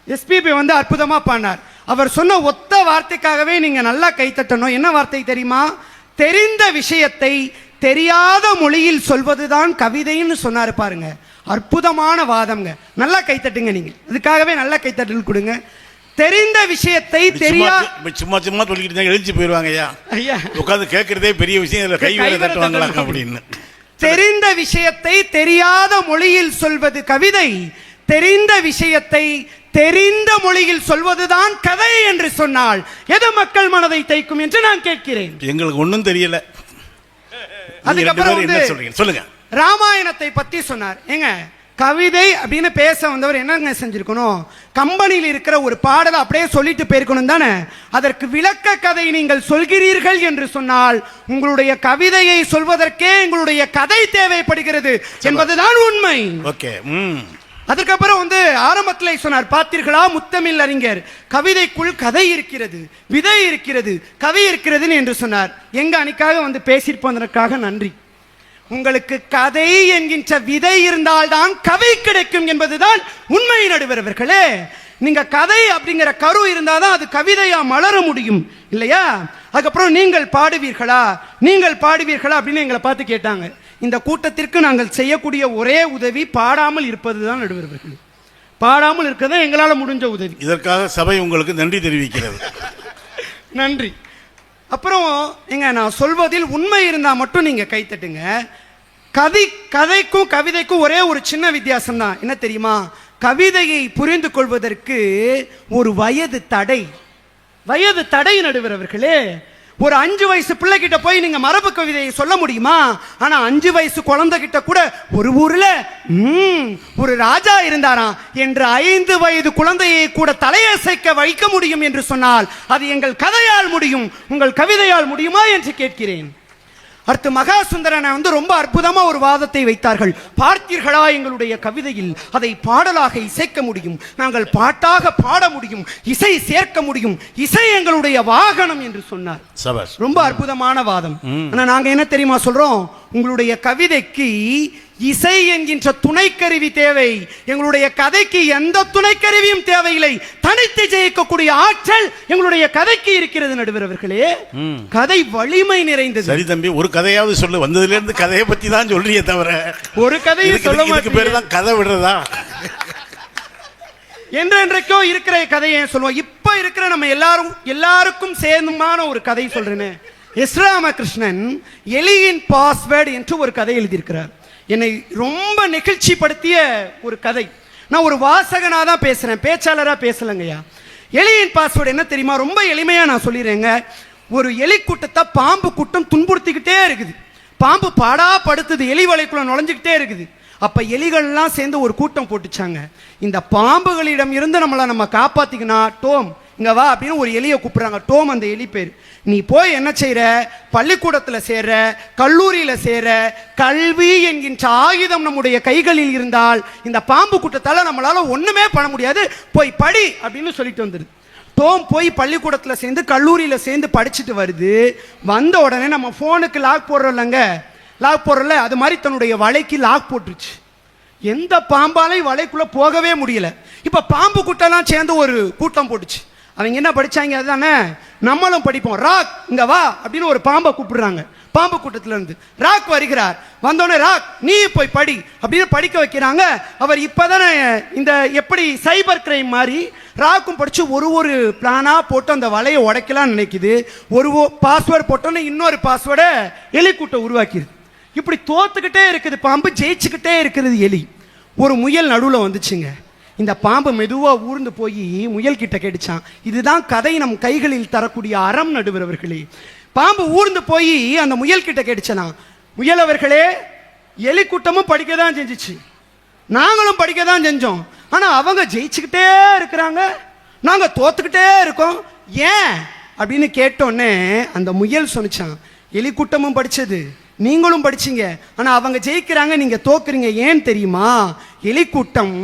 எஸ்பிபி வந்து அற்புதமா பாடினார். அவர் சொன்ன ஒத்த வார்த்தைக்காகவே நீங்க நல்லா கைத்தட்டணும். என்ன வார்த்தை தெரியுமா? தெரிந்த விஷயத்தை தெரியாத மொழியில் சொல்வதுதான் கவிதைன்னு சொன்னாரு பாருங்க. அற்புதமான வாதம்ங்க. நல்லா கைத்தட்டுங்க. நீங்க அதுக்காகவே நல்லா கைத்தட்டல் கொடுங்க. தெரிந்த விஷயத்தை சும்மா சொல்லிக்கிட்டு எழுச்சி போயிருவாங்க. ஐயா உட்காந்து கேட்கறதே பெரிய விஷயம். கை வேற தட்டுவாங்களா அப்படின்னு. தெரிந்த விஷயத்தை தெரியாத மொழியில் சொல்வது கவிதை, தெரிந்த விஷயத்தை தெரிந்த மொழியில் சொல்வதுதான் கதை என்று சொன்னால் எது மக்கள் மனதை தைக்கும் என்று நான் கேட்கிறேன். எங்களுக்கு ஒன்றும் தெரியல. அதுக்கப்புறம் சொல்லுங்க. ராமாயணத்தை பத்தி சொன்னார். ஏங்க கவிதை அப்படின்னு பேச வந்தவர் என்னங்க செஞ்சிருக்கணும்? கம்பெனியில் இருக்கிற ஒரு பாடலை அப்படியே சொல்லிட்டு போயிருக்கணும் தானே. அதற்கு விளக்க கதை நீங்கள் சொல்கிறீர்கள் என்று சொன்னால் உங்களுடைய கவிதையை சொல்வதற்கே எங்களுடைய கதை தேவைப்படுகிறது என்பதுதான் உண்மை. ஓகே. அதுக்கப்புறம் வந்து ஆரம்பத்தில் சொன்னார், பார்த்தீர்களா முத்தமிழ் அறிஞர், கவிதைக்குள் கதை இருக்கிறது, விதை இருக்கிறது, கவி இருக்கிறது என்று சொன்னார். எங்க அணிக்காக வந்து பேசியிருப்பதற்காக நன்றி. உங்களுக்கு கதை என்கின்ற விதை இருந்தால்தான் கவி கிடைக்கும் என்பதுதான் உண்மை நடுவர் அவர்களே. நீங்க கதை அப்படிங்கிற கரு இருந்தாதான் அது கவிதையா மலர முடியும் இல்லையா? அதுக்கப்புறம் நீங்கள் பாடுவீர்களா அப்படின்னு எங்களை பார்த்து கேட்டாங்க. இந்த கூட்டத்திற்கு நாங்கள் செய்யக்கூடிய ஒரே உதவி பாடாமல் இருப்பதுதான் நடுவர் அவர்களே. பாடாமல் இருக்கிறது எங்களால் முடிஞ்ச உதவி. இதற்காக சபை உங்களுக்கு நன்றி தெரிவிக்கிறது. நன்றி. அப்புறம் எங்க நான் சொல்வதில் உண்மை இருந்தா மட்டும் நீங்க கைத்தட்டுங்க. கதைக்கும் கவிதைக்கும் ஒரே ஒரு சின்ன வித்தியாசம் தான். என்ன தெரியுமா? கவிதையை புரிந்து கொள்வதற்கு ஒரு வயது தடை நடுவர் அவர்களே. ஒரு 5 வயசு பிள்ளை கிட்ட போய் நீங்க மரபு கவிதையை சொல்ல முடியுமா? ஆனா 5 வயசு குழந்தை கிட்ட கூட ஒரு ஊர்ல ஒரு ராஜா இருந்தாராம் என்று 5 வயது குழந்தையை கூட தலையசைக்க வைக்க முடியும் என்று சொன்னால் அது எங்கள் கதையால் முடியும், உங்கள் கவிதையால் முடியுமா என்று கேட்கிறேன். அடுத்து மகா சுந்தரனை வந்து ரொம்ப அற்புதமா ஒரு வாதத்தை வைத்தார்கள். பார்த்தீர்களா, எங்களுடைய கவிதையில் அதை பாடலாக இசைக்க முடியும், நாங்கள் பாட்டாக பாட முடியும், இசை சேர்க்க முடியும், இசை எங்களுடைய வாகனம் என்று சொன்னார். ரொம்ப அற்புதமான வாதம். ஆனா நாங்க என்ன தெரியுமா சொல்றோம்? உங்களுடைய கவிதைக்கு இசை என்கின்ற துணைக்கருவி தேவை, எங்களுடைய கதைக்கு எந்த துணைக்கருவியும் தேவையில்லை. தனித்து ஜெயிக்கக்கூடிய ஆற்றல் எங்களுடைய கதைக்கு இருக்கிறது நடுவர் அவர்களே. கதை வலிமை நிறைந்தது. சரி தம்பி, ஒரு கதையாவது சொல்லு. வந்ததுல இருந்து கதையை பத்தி தான் சொல்றியே தவிர ஒரு கதையை சொல்ல மாட்டேன். பேர் தான் கதை விடுறதா? என்றென்றைக்கோ இருக்கிற கதையை சொல்லுவோம். இப்ப இருக்கிற நம்ம எல்லாருக்கும் சேர்ந்துமான ஒரு கதை சொல்றேன்னு. எஸ் ராமகிருஷ்ணன் எலியின் பாஸ்வேர்டு என்று ஒரு கதை எழுதியிருக்கிறார். என்னை ரொம்ப நெகிழ்ச்சி படுத்திய ஒரு கதை. நான் ஒரு வாசகனாக தான் பேசுகிறேன், பேச்சாளராக பேசலைங்கய்யா. எலியின் பாஸ்வேர்டு என்ன தெரியுமா? ரொம்ப எளிமையாக நான் சொல்லிடுறேங்க. ஒரு எலி கூட்டத்தை பாம்பு கூட்டம் துன்புறுத்திக்கிட்டே இருக்குது. பாம்பு பாடா படுத்துது, எலி வலைக்குள்ள நுழைஞ்சிக்கிட்டே இருக்குது. அப்போ எலிகள்லாம் சேர்ந்து ஒரு கூட்டம் போட்டுச்சாங்க. இந்த பாம்புகளிடம் இருந்து நம்ம காப்பாற்றிக்கணும், டோம் இங்கே வா அப்படின்னு ஒரு எலியை கூப்பிட்றாங்க. டோம் அந்த எலி பேர். நீ போய் என்ன செய்கிற? பள்ளிக்கூடத்தில் சேர்ற, கல்லூரியில் சேர்ற. கல்வி என்கின்ற ஆயுதம் நம்முடைய கைகளில் இருந்தால் இந்த பாம்பு கூட்டத்தால் நம்மளால் ஒன்றுமே பண்ண முடியாது, போய் படி அப்படின்னு சொல்லிட்டு வந்துடுது. டோம் போய் பள்ளிக்கூடத்தில் சேர்ந்து கல்லூரியில் சேர்ந்து படிச்சுட்டு வருது. வந்த உடனே நம்ம ஃபோனுக்கு லாக் போடுறோம்ல, அது மாதிரி தன்னுடைய வலைக்கு லாக் போட்டுருச்சு. எந்த பாம்பாலையும் வலைக்குள்ளே போகவே முடியல. இப்போ பாம்பு கூட்டம்லாம் சேர்ந்து ஒரு கூட்டம் போட்டுச்சு. அவங்க என்ன படிச்சாங்க? அதுதானே நம்மளும் படிப்போம். ராக் இங்க வா அப்படின்னு ஒரு பாம்பை கூப்பிடுறாங்க. பாம்பு கூட்டத்துல இருந்து. ராக் வருகிறார். வந்தோடனே ராக் நீ போய் படி அப்படின்னு படிக்க வைக்கிறாங்க. அவர் இப்பதானே இந்த எப்படி சைபர் கிரைம் மாதிரி ராக்கும் படிச்சு ஒரு பிளானா போட்டு அந்த வலையை உடைக்கலாம்னு நினைக்குது. ஒரு பாஸ்வேர்டு போட்டோன்னே இன்னொரு பாஸ்வேர்டை எலிக்கூட்டம் உருவாக்கிடுது. இப்படி தோத்துக்கிட்டே இருக்குது பாம்பு, ஜெயிச்சுக்கிட்டே இருக்குது எலி. ஒரு முயல் நடுவில் வந்துச்சுங்க. இந்த பாம்பு மெதுவா ஊர்ந்து போய் முயல் கிட்ட கேட்டுச்சான். இதுதான் கதை நம் கைகளில் தரக்கூடிய அறம் நடுவர்களே. பாம்பு ஊர்ந்து போய் அந்த முயல் கிட்ட கேட்டுச்சனா, முயல் அவர்களே, எலி கூட்டமும் படிக்க தான் செஞ்சிச்சு, நாங்களும் படிக்க தான் செஞ்சோம், ஆனா அவங்க ஜெயிச்சுக்கிட்டே இருக்கிறாங்க, நாங்க தோத்துக்கிட்டே இருக்கோம், ஏன் அப்படின்னு கேட்டோன்னே அந்த முயல் சொன்னிச்சான், எலி கூட்டமும் படிச்சது, நீங்களும் படிச்சீங்க, ஆனா அவங்க ஜெயிக்கிறாங்க, நீங்க தோக்குறீங்க, ஏன் தெரியுமா? எலிக்கூட்டம்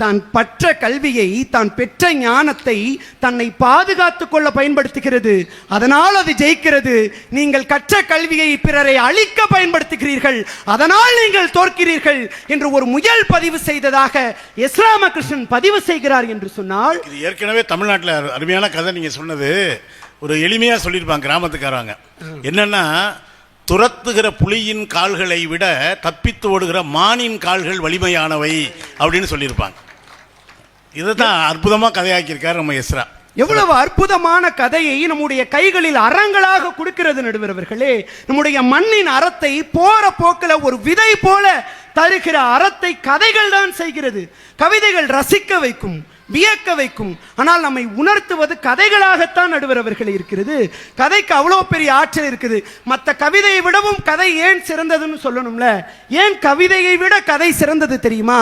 தான் பற்ற கல்வியை, தான் பெற்ற ஞானத்தை தன்னை பாதுகாத்துக் கொள்ள பயன்படுத்துகிறது, அதனால் அது ஜெயிக்கிறது. நீங்கள் கற்ற கல்வியை பிறரை அழிக்க பயன்படுத்துகிறீர்கள், அதனால் நீங்கள் தோற்கிறீர்கள் என்று ஒரு முயல் பதிவு செய்ததாக எஸ் ராமகிருஷ்ணன் பதிவு செய்கிறார் என்று சொன்னால், இது ஏற்கனவே தமிழ்நாட்டில் அருமையான கதை. நீங்க சொன்னது ஒரு எளிமையா சொல்லியிருப்பாங்க கிராமத்துக்காரங்க. என்னன்னா, துரத்துகிற புலியின் கால்களை விட தப்பித்து ஓடுகிற மானின் கால்கள் வலிமையானவை அப்படின்னு சொல்லியிருப்பாங்க. இதுதான் அற்புதமா கதையாக்கியிருக்காரு நம்ம எஸ்ரா. எவ்வளவு அற்புதமான கதையை நம்முடைய கைகளில் அறங்களாக கொடுக்கிறது நடுவர்களே. நம்முடைய மண்ணின் அறத்தை போற போக்கில் ஒரு விதை போல தருகிற அறத்தை கதைகள் தான் செய்கிறது. கவிதைகள் ரசிக்க வைக்கும், வியக்க வைக்கும், ஆனால் நம்மை உணர்த்துவது கதைகளாகத்தான் நடுவரவர்கள் இருக்கிறது. கதைக்கு அவ்வளோ பெரிய ஆற்றல் இருக்குது. மற்ற கவிதையை விடவும் கதை ஏன் சிறந்ததுன்னு சொல்லணும்ல. ஏன் கவிதையை விட கதை சிறந்தது தெரியுமா?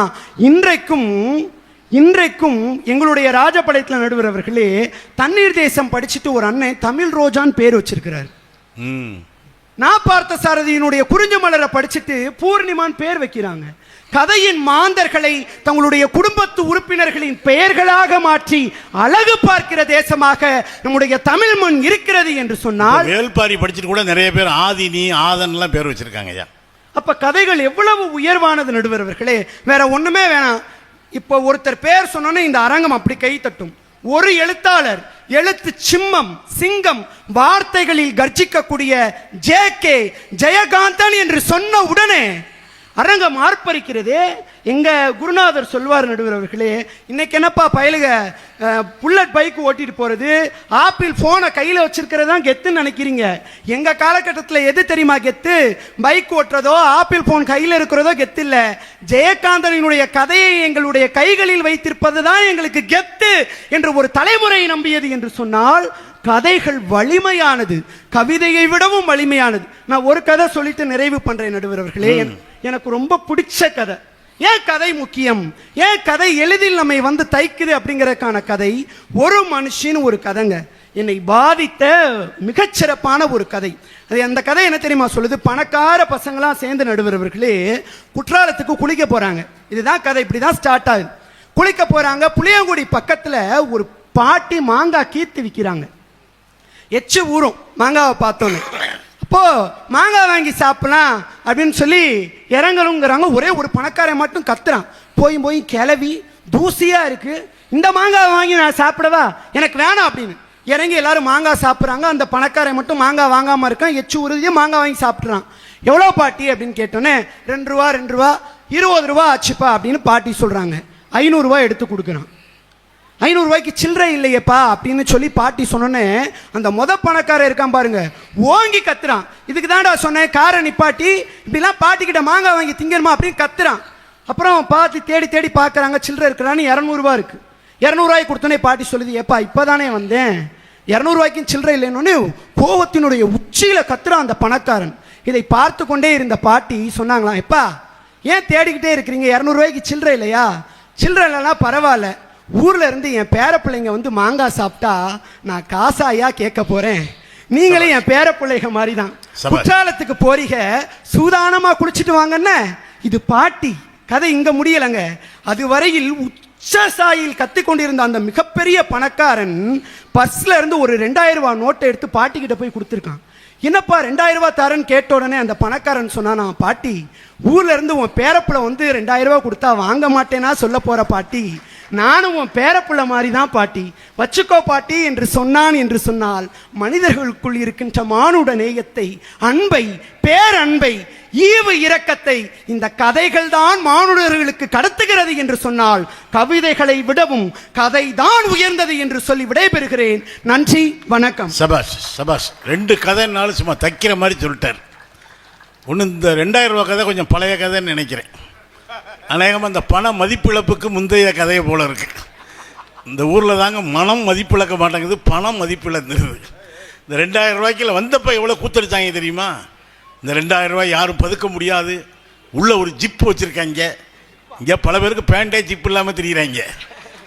இன்றைக்கும் எங்களுடைய ராஜபாளையத்தில் நடுவரவர்களே தண்ணீர் தேசம் படிச்சுட்டு ஒரு அண்ணன் தமிழ் ரோஜான் பேர் வச்சிருக்கிறார். நான் பார்த்த சாரதியினுடைய குறிஞ்சு மலரை படிச்சுட்டு பூர்ணிமான் பேர் வைக்கிறாங்க. கதையின் மாந்தர்களை தங்களுடைய குடும்பத்து உறுப்பினர்களின் பெயர்களாக மாற்றி அழகு பார்க்கிற தேசமாக நம்முடைய தமிழ் மண் இருக்கிறது என்று சொன்னால், வேல்பாரி படிச்சுட்டு கூட நிறைய பேர் ஆதினி ஆதன்லாம் பேர் வச்சிருக்காங்க. அப்ப கதைகள் எவ்வளவு உயர்வானது நடுவர்களே. வேற ஒண்ணுமே வேணாம். இப்போ ஒருத்தர் பேர் சொன்னோன்னே இந்த அரங்கம் அப்படி கை தட்டும். ஒரு எழுத்தாளர் எழுத்து சிம்மம் சிங்கம் வார்த்தைகளில் கர்ஜிக்கக்கூடிய ஜே.கே. ஜெயகாந்தன் என்று சொன்ன உடனே அரங்கம் ஆர்ப்பரிக்கிறது. எங்க குருநாதர் சொல்வார் நடுவர்களே, இன்னைக்கு என்னப்பா பயலுக புல்லட் பைக் ஓட்டிட்டு போறது, ஆப்பிள் போனை கையில வச்சிருக்கிறது தான் கெத்துன்னு நினைக்கிறீங்க. எங்க காலகட்டத்தில் எது தெரியுமா கெத்து? பைக் ஓட்டுறதோ ஆப்பிள் போன் கையில் இருக்கிறதோ கெத்து இல்ல. ஜெயகாந்தனினுடைய கதையை எங்களுடைய கைகளில் வைத்திருப்பது தான் எங்களுக்கு கெத்து என்று ஒரு தலைமுறை நம்பியது என்று சொன்னால், கதைகள் வலிமையானது, கவிதையை விடவும் வலிமையானது. நான் ஒரு கதை சொல்லிட்டு நிறைவு பண்றேன் நடுவர்களே. எனக்கு ரொம்ப பிடிச்ச கதை. ஏன் கதை முக்கியம், ஏன் கதை எளிதில் நம்மை வந்து தைக்குது அப்படிங்கறதுக்கான கதை ஒரு மனுஷன் ஒரு கதைங்க. என்னை பாதித்த மிகச்சிறப்பான ஒரு கதை. அது அந்த கதை என்ன தெரியுமா சொல்லுது? பணக்கார பசங்களாம் சேர்ந்து நடுவர்களே குற்றாலத்துக்கு குளிக்க போறாங்க. இதுதான் கதை. இப்படிதான் ஸ்டார்ட் ஆகுது. குளிக்க போறாங்க. புளியங்குடி பக்கத்துல ஒரு பாட்டி மாங்காய் கீத்து விற்கிறாங்க. எச்சு ஊறும் மாங்காவை பார்த்தோன்னு. அப்போ மாங்காய் வாங்கி சாப்பிடலாம் அப்படின்னு சொல்லி இறங்கணுங்கிறாங்க. ஒரே ஒரு பணக்காரன் மட்டும் கத்துறான், போய் கிளவி தூசியா இருக்கு, இந்த மாங்காய் வாங்கி நான் சாப்பிடவா, எனக்கு வேணாம் அப்படின்னு. இறங்கி எல்லாரும் மாங்காய் சாப்பிட்றாங்க. அந்த பணக்காரன் மட்டும் மாங்காய் வாங்காம இருக்கான். எச்சு உறுதியே மாங்காய் வாங்கி சாப்பிட்றான். எவ்வளோ பாட்டி அப்படின்னு கேட்டோன்னே 2 ரூபா 20 ரூபா ஆச்சுப்பா அப்படின்னு பாட்டி சொல்றாங்க. 500 ரூபாய் எடுத்து கொடுக்குறான். 500 ரூபாய்க்கு சில்லறை இல்லையப்பா அப்படின்னு சொல்லி பாட்டி சொன்னோன்னே அந்த பணக்காரன் இருக்கான் பாருங்க, ஓங்கி கத்துறான். இதுக்கு தான்டா சொன்னேன் காரை நிப்பாட்டி இப்படிலாம் பாட்டி கிட்ட மாங்காய் வாங்கி திங்கணுமா அப்படின்னு கத்துறான். அப்புறம் பாட்டி தேடி பார்க்கறாங்க, சில்லறை இருக்கிறான்னு 200 ரூபாய் இருக்கு. 200 ரூபாய் கொடுத்தோன்னே பாட்டி சொல்லுது, ஏப்பா இப்பதானே வந்தேன், 200 ரூபாய்க்கும் சில்லறை இல்லைன்னு கோவத்தினுடைய உச்சியில கத்துறான் அந்த பணக்காரன். இதை பார்த்து கொண்டே இருந்த பாட்டி சொன்னாங்களாம், எப்பா ஏன் தேடிக்கிட்டே இருக்கிறீங்க, 200 ரூபாய்க்கு சில்லறை இல்லையா? சில்லறை இல்லைன்னா பரவாயில்ல, ஊர்ல இருந்து என் பேர பிள்ளைங்க வந்து மாங்காய் சாப்பிட்டா நான் காசாயா கேட்க போறேன், நீங்களே என் பேர பிள்ளைங்க மாதிரி தான். குற்றாலத்துக்கு போறீங்க, சூதானமா குளிச்சுட்டு வாங்கன்னு. இது பாட்டி கதை. இங்க முடியலங்க. அதுவரையில் உச்சசாயில் கத்திக்கொண்டிருந்த அந்த மிகப்பெரிய பணக்காரன் பஸ்ல இருந்து ஒரு 2000 ரூபாய் நோட்டை எடுத்து பாட்டி கிட்ட போய் கொடுத்துருக்கான். என்னப்பா 2000 ரூபாய் தரேன்னு கேட்ட உடனே அந்த பணக்காரன் சொன்னானா, பாட்டி ஊர்ல இருந்து உன் பேரப்புல வந்து 2000 ரூபாய் கொடுத்தா வாங்க மாட்டேனா சொல்ல போற பாட்டி, நானும் உன் பேரப்புள்ள மாதிரி தான் பாட்டி, வச்சுக்கோ பாட்டி என்று சொன்னான். என்று சொன்னால் மனிதர்களுக்குள் இருக்கின்ற மானுட நேயத்தை, அன்பை, பேரன்பை, ஈவு இரக்கத்தை இந்த கதைகள் தான் மானுடர்களுக்கு கடத்துகிறது என்று சொன்னால் கவிதைகளை விடவும் கதை தான் உயர்ந்தது என்று சொல்லி விடைபெறுகிறேன். நன்றி, வணக்கம். சபாஷ் சபாஷ். 2 கதைனாலும் சும்மா தைக்கிற மாதிரி சொல்லிட்டார். ஒன்று இந்த 2000 ரூபா கதை கொஞ்சம் பழைய கதைன்னு நினைக்கிறேன். அநேகமாக இந்த பண மதிப்பிழப்புக்கு முந்தைய கதையை போல இருக்கு. இந்த ஊரில் தாங்க மனம் மதிப்பிழக்க மாட்டேங்குது, பணம் மதிப்பிழந்துருது. இந்த 2000 ரூபாய்க்குள்ள வந்தப்போ எவ்வளோ கூத்தடிச்சாங்க தெரியுமா? இந்த 2000 ரூபாய் யாரும் பதுக்க முடியாது. உள்ள ஒரு ஜிப்பு வச்சுருக்காங்க. இங்கே பல பேருக்கு பேண்டே ஜிப்பு இல்லாமல் தெரியுறாங்க.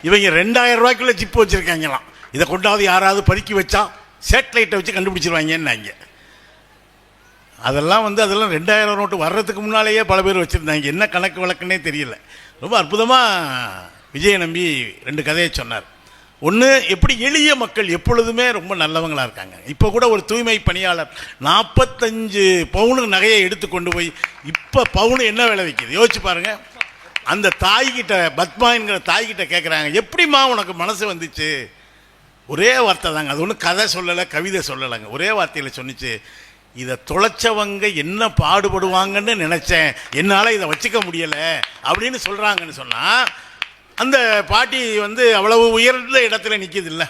இவங்க 2000 ரூபாய்க்குள்ள ஜிப்பு வச்சுருக்காங்களாம். இதை கொண்டாவது யாராவது பதுக்கி வச்சா சேட்டலைட்டை வச்சு கண்டுபிடிச்சிருவாங்கன்னாங்க. அதெல்லாம் 2000 நோட்டு வர்றதுக்கு முன்னாலேயே பல பேர் வச்சுருந்தாங்க. என்ன கணக்கு வழக்குன்னே தெரியல. ரொம்ப அற்புதமாக விஜய நம்பி 2 கதையை சொன்னார். ஒன்று, எப்படி எளிய மக்கள் எப்பொழுதுமே ரொம்ப நல்லவங்களாக இருக்காங்க. இப்போ கூட ஒரு தூய்மை பணியாளர் 45 பவுனு நகையை எடுத்து கொண்டு போய் இப்போ பவுனு என்ன விலை வைக்கிது யோசிச்சு பாருங்க. அந்த தாய்கிட்ட, பத்மா என்கிற தாய்கிட்ட கேட்குறாங்க, எப்படிம்மா உனக்கு மனசு வந்துச்சு? ஒரே வார்த்தை தாங்க, அது ஒன்றும் கதை சொல்லலை, கவிதை சொல்லலைங்க. ஒரே வார்த்தையில் சொன்னிச்சு, இதை தொலைச்சவங்க என்ன பாடுபடுவாங்கன்னு நினச்சேன், என்னால் இதை வச்சுக்க முடியலை அப்படின்னு சொல்கிறாங்கன்னு சொன்னால் அந்த பாட்டி அவ்வளவு உயர்ந்த இடத்துல நிற்கிது இல்லை.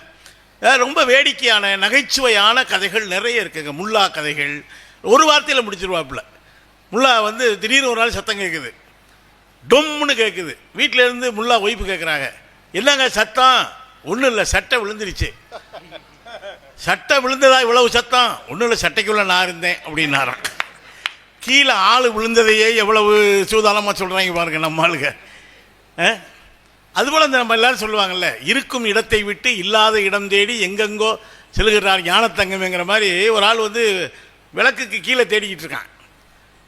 ரொம்ப வேடிக்கையான நகைச்சுவையான கதைகள் நிறைய இருக்குங்க. முல்லா கதைகள் ஒரு வார்த்தையில் முடிச்சிருவாப்புல. முல்லா திடீர்னு ஒரு நாள் சத்தம் கேட்குது, டொம்னு கேட்குது. வீட்டிலேருந்து முல்லா ஒய்ஃபு கேட்குறாங்க, என்னங்க சத்தம்? ஒன்றும் இல்லை, சட்டை விழுந்துருச்சு. சட்டை விழுந்ததா இவ்வளவு சத்தம்? ஒன்றும் இல்லை, சட்டைக்குள்ளே நான் இருந்தேன் அப்படின்னாராம். கீழே ஆள் விழுந்ததையே எவ்வளவு சூதாளமாக சொல்கிறாங்க பாருங்க நம்ம ஆளுங்க. அதுபோல் நம்ம எல்லாரும் சொல்லுவாங்கல்ல, இருக்கும் இடத்தை விட்டு இல்லாத இடம் தேடி எங்கெங்கோ செல்கிறார் ஞானத்தங்கம்ங்கிற மாதிரி ஒரு ஆள் விளக்குக்கு கீழே தேடிக்கிட்டு இருக்கான்.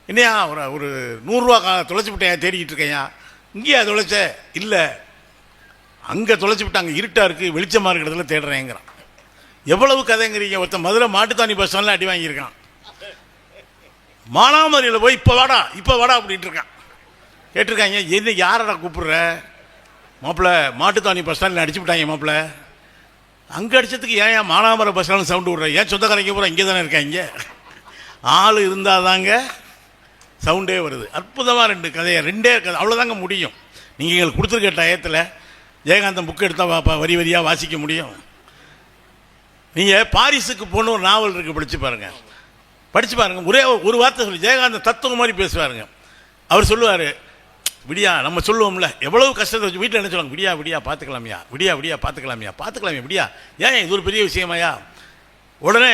என்னையா ஒரு 100 ரூபா தொலைச்சி விட்டையா தேடிக்கிட்டு இருக்கேயா? இங்கேயா தொலைச்ச? இல்லை, அங்கே தொலைச்சி விட்டாங்க, இருட்டாக இருக்குது, வெளிச்சமாக இருக்கிற இடத்துல தேடுறேங்கிறான். எவ்வளவு கதைங்கிறீங்க? ஒருத்தன் மதுரை மாட்டுத்தானி பஸ் ஸ்டாண்டில் அடி வாங்கியிருக்கான். மானாமரியில் போய் இப்போ வாடா அப்படின்ட்டு இருக்கான். கேட்டிருக்காங்க, என்ன யாரடா கூப்பிடுற? மாப்பிள்ளை மாட்டுத்தானி பஸ் ஸ்டாண்டில் அடிச்சு விட்டாங்க மாப்பிள்ளை. அங்கே அடித்ததுக்கு ஏன் மானாமரம் பஸ் ஸ்டாண்டில் சவுண்டு விட்ற? ஏன் சொந்தக்காரங்க பூரா இங்கே தானே இருக்காங்க. ஆள் இருந்தால் தாங்க சவுண்டே வருது. அற்புதமாக 2 கதையை 2 கதை அவ்வளோதாங்க முடியும். நீங்கள் எங்களுக்கு கொடுத்துருக்க டயத்தில் ஜெயகாந்தன் புக்கு எடுத்தால் வரி வரியாக வாசிக்க முடியும். நீங்கள் பாரிஸுக்கு போன ஒரு நாவல் இருக்குது, படித்து பாருங்கள். ஒரே ஒரு வார்த்தை சொல்லி ஜெயகாந்தன் தத்துவம் மாதிரி பேசுவாருங்க. அவர் சொல்லுவார், விடியா நம்ம சொல்லுவோம்ல, எவ்வளவு கஷ்டத்தை வச்சு வீட்டில் என்ன சொல்லுவாங்க, விடியா பார்த்துக்கலாமியா, விடியா பார்த்துக்கலாமியா, விடியா ஏன் இது ஒரு பெரிய விஷயமாயா? உடனே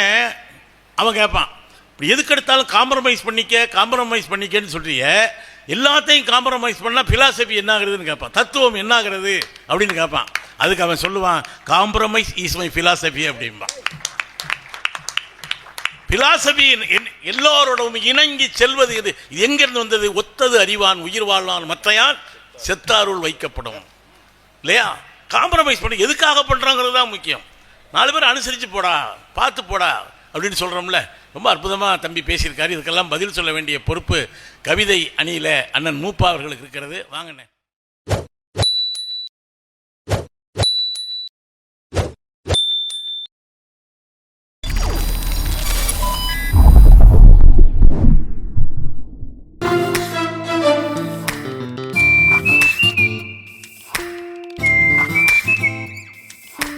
அவன் கேட்பான், இப்படி எதுக்கு எடுத்தாலும் காம்ப்ரமைஸ் பண்ணிக்கன்னு சொல்றிய, எல்லாத்தையும் காம்ப்ரமைஸ் பண்ணால் பிலாசபி என்ன ஆகுறதுன்னு கேட்பான், தத்துவம் என்ன ஆகுறது அப்படின்னு கேட்பான். அதுக்கு அவன் சொல்லுவான், காம்ப்ரமைஸ் இஸ் மை பிலாசபி அப்படின்பான். பிலாசபி எல்லோரோடவும் இணங்கி செல்வது எது? இது எங்கிருந்து வந்தது? ஒத்தது அறிவான் உயிர் வாழ்வான் மற்றையான் செத்தாருள் வைக்கப்படும். இல்லையா? காம்ப்ரமைஸ் பண்ணி எதுக்காக பண்ணுறாங்கிறது தான் முக்கியம். 4 பேர் அனுசரித்து போடா, பார்த்து போடா அப்படின்னு சொல்கிறோம்ல. ரொம்ப அற்புதமாக தம்பி பேசியிருக்காரு. இதுக்கெல்லாம் பதில் சொல்ல வேண்டிய பொறுப்பு கவிதை அணியில் அண்ணன் மூப்பா அவர்களுக்கு இருக்கிறது. வாங்கண்ணே.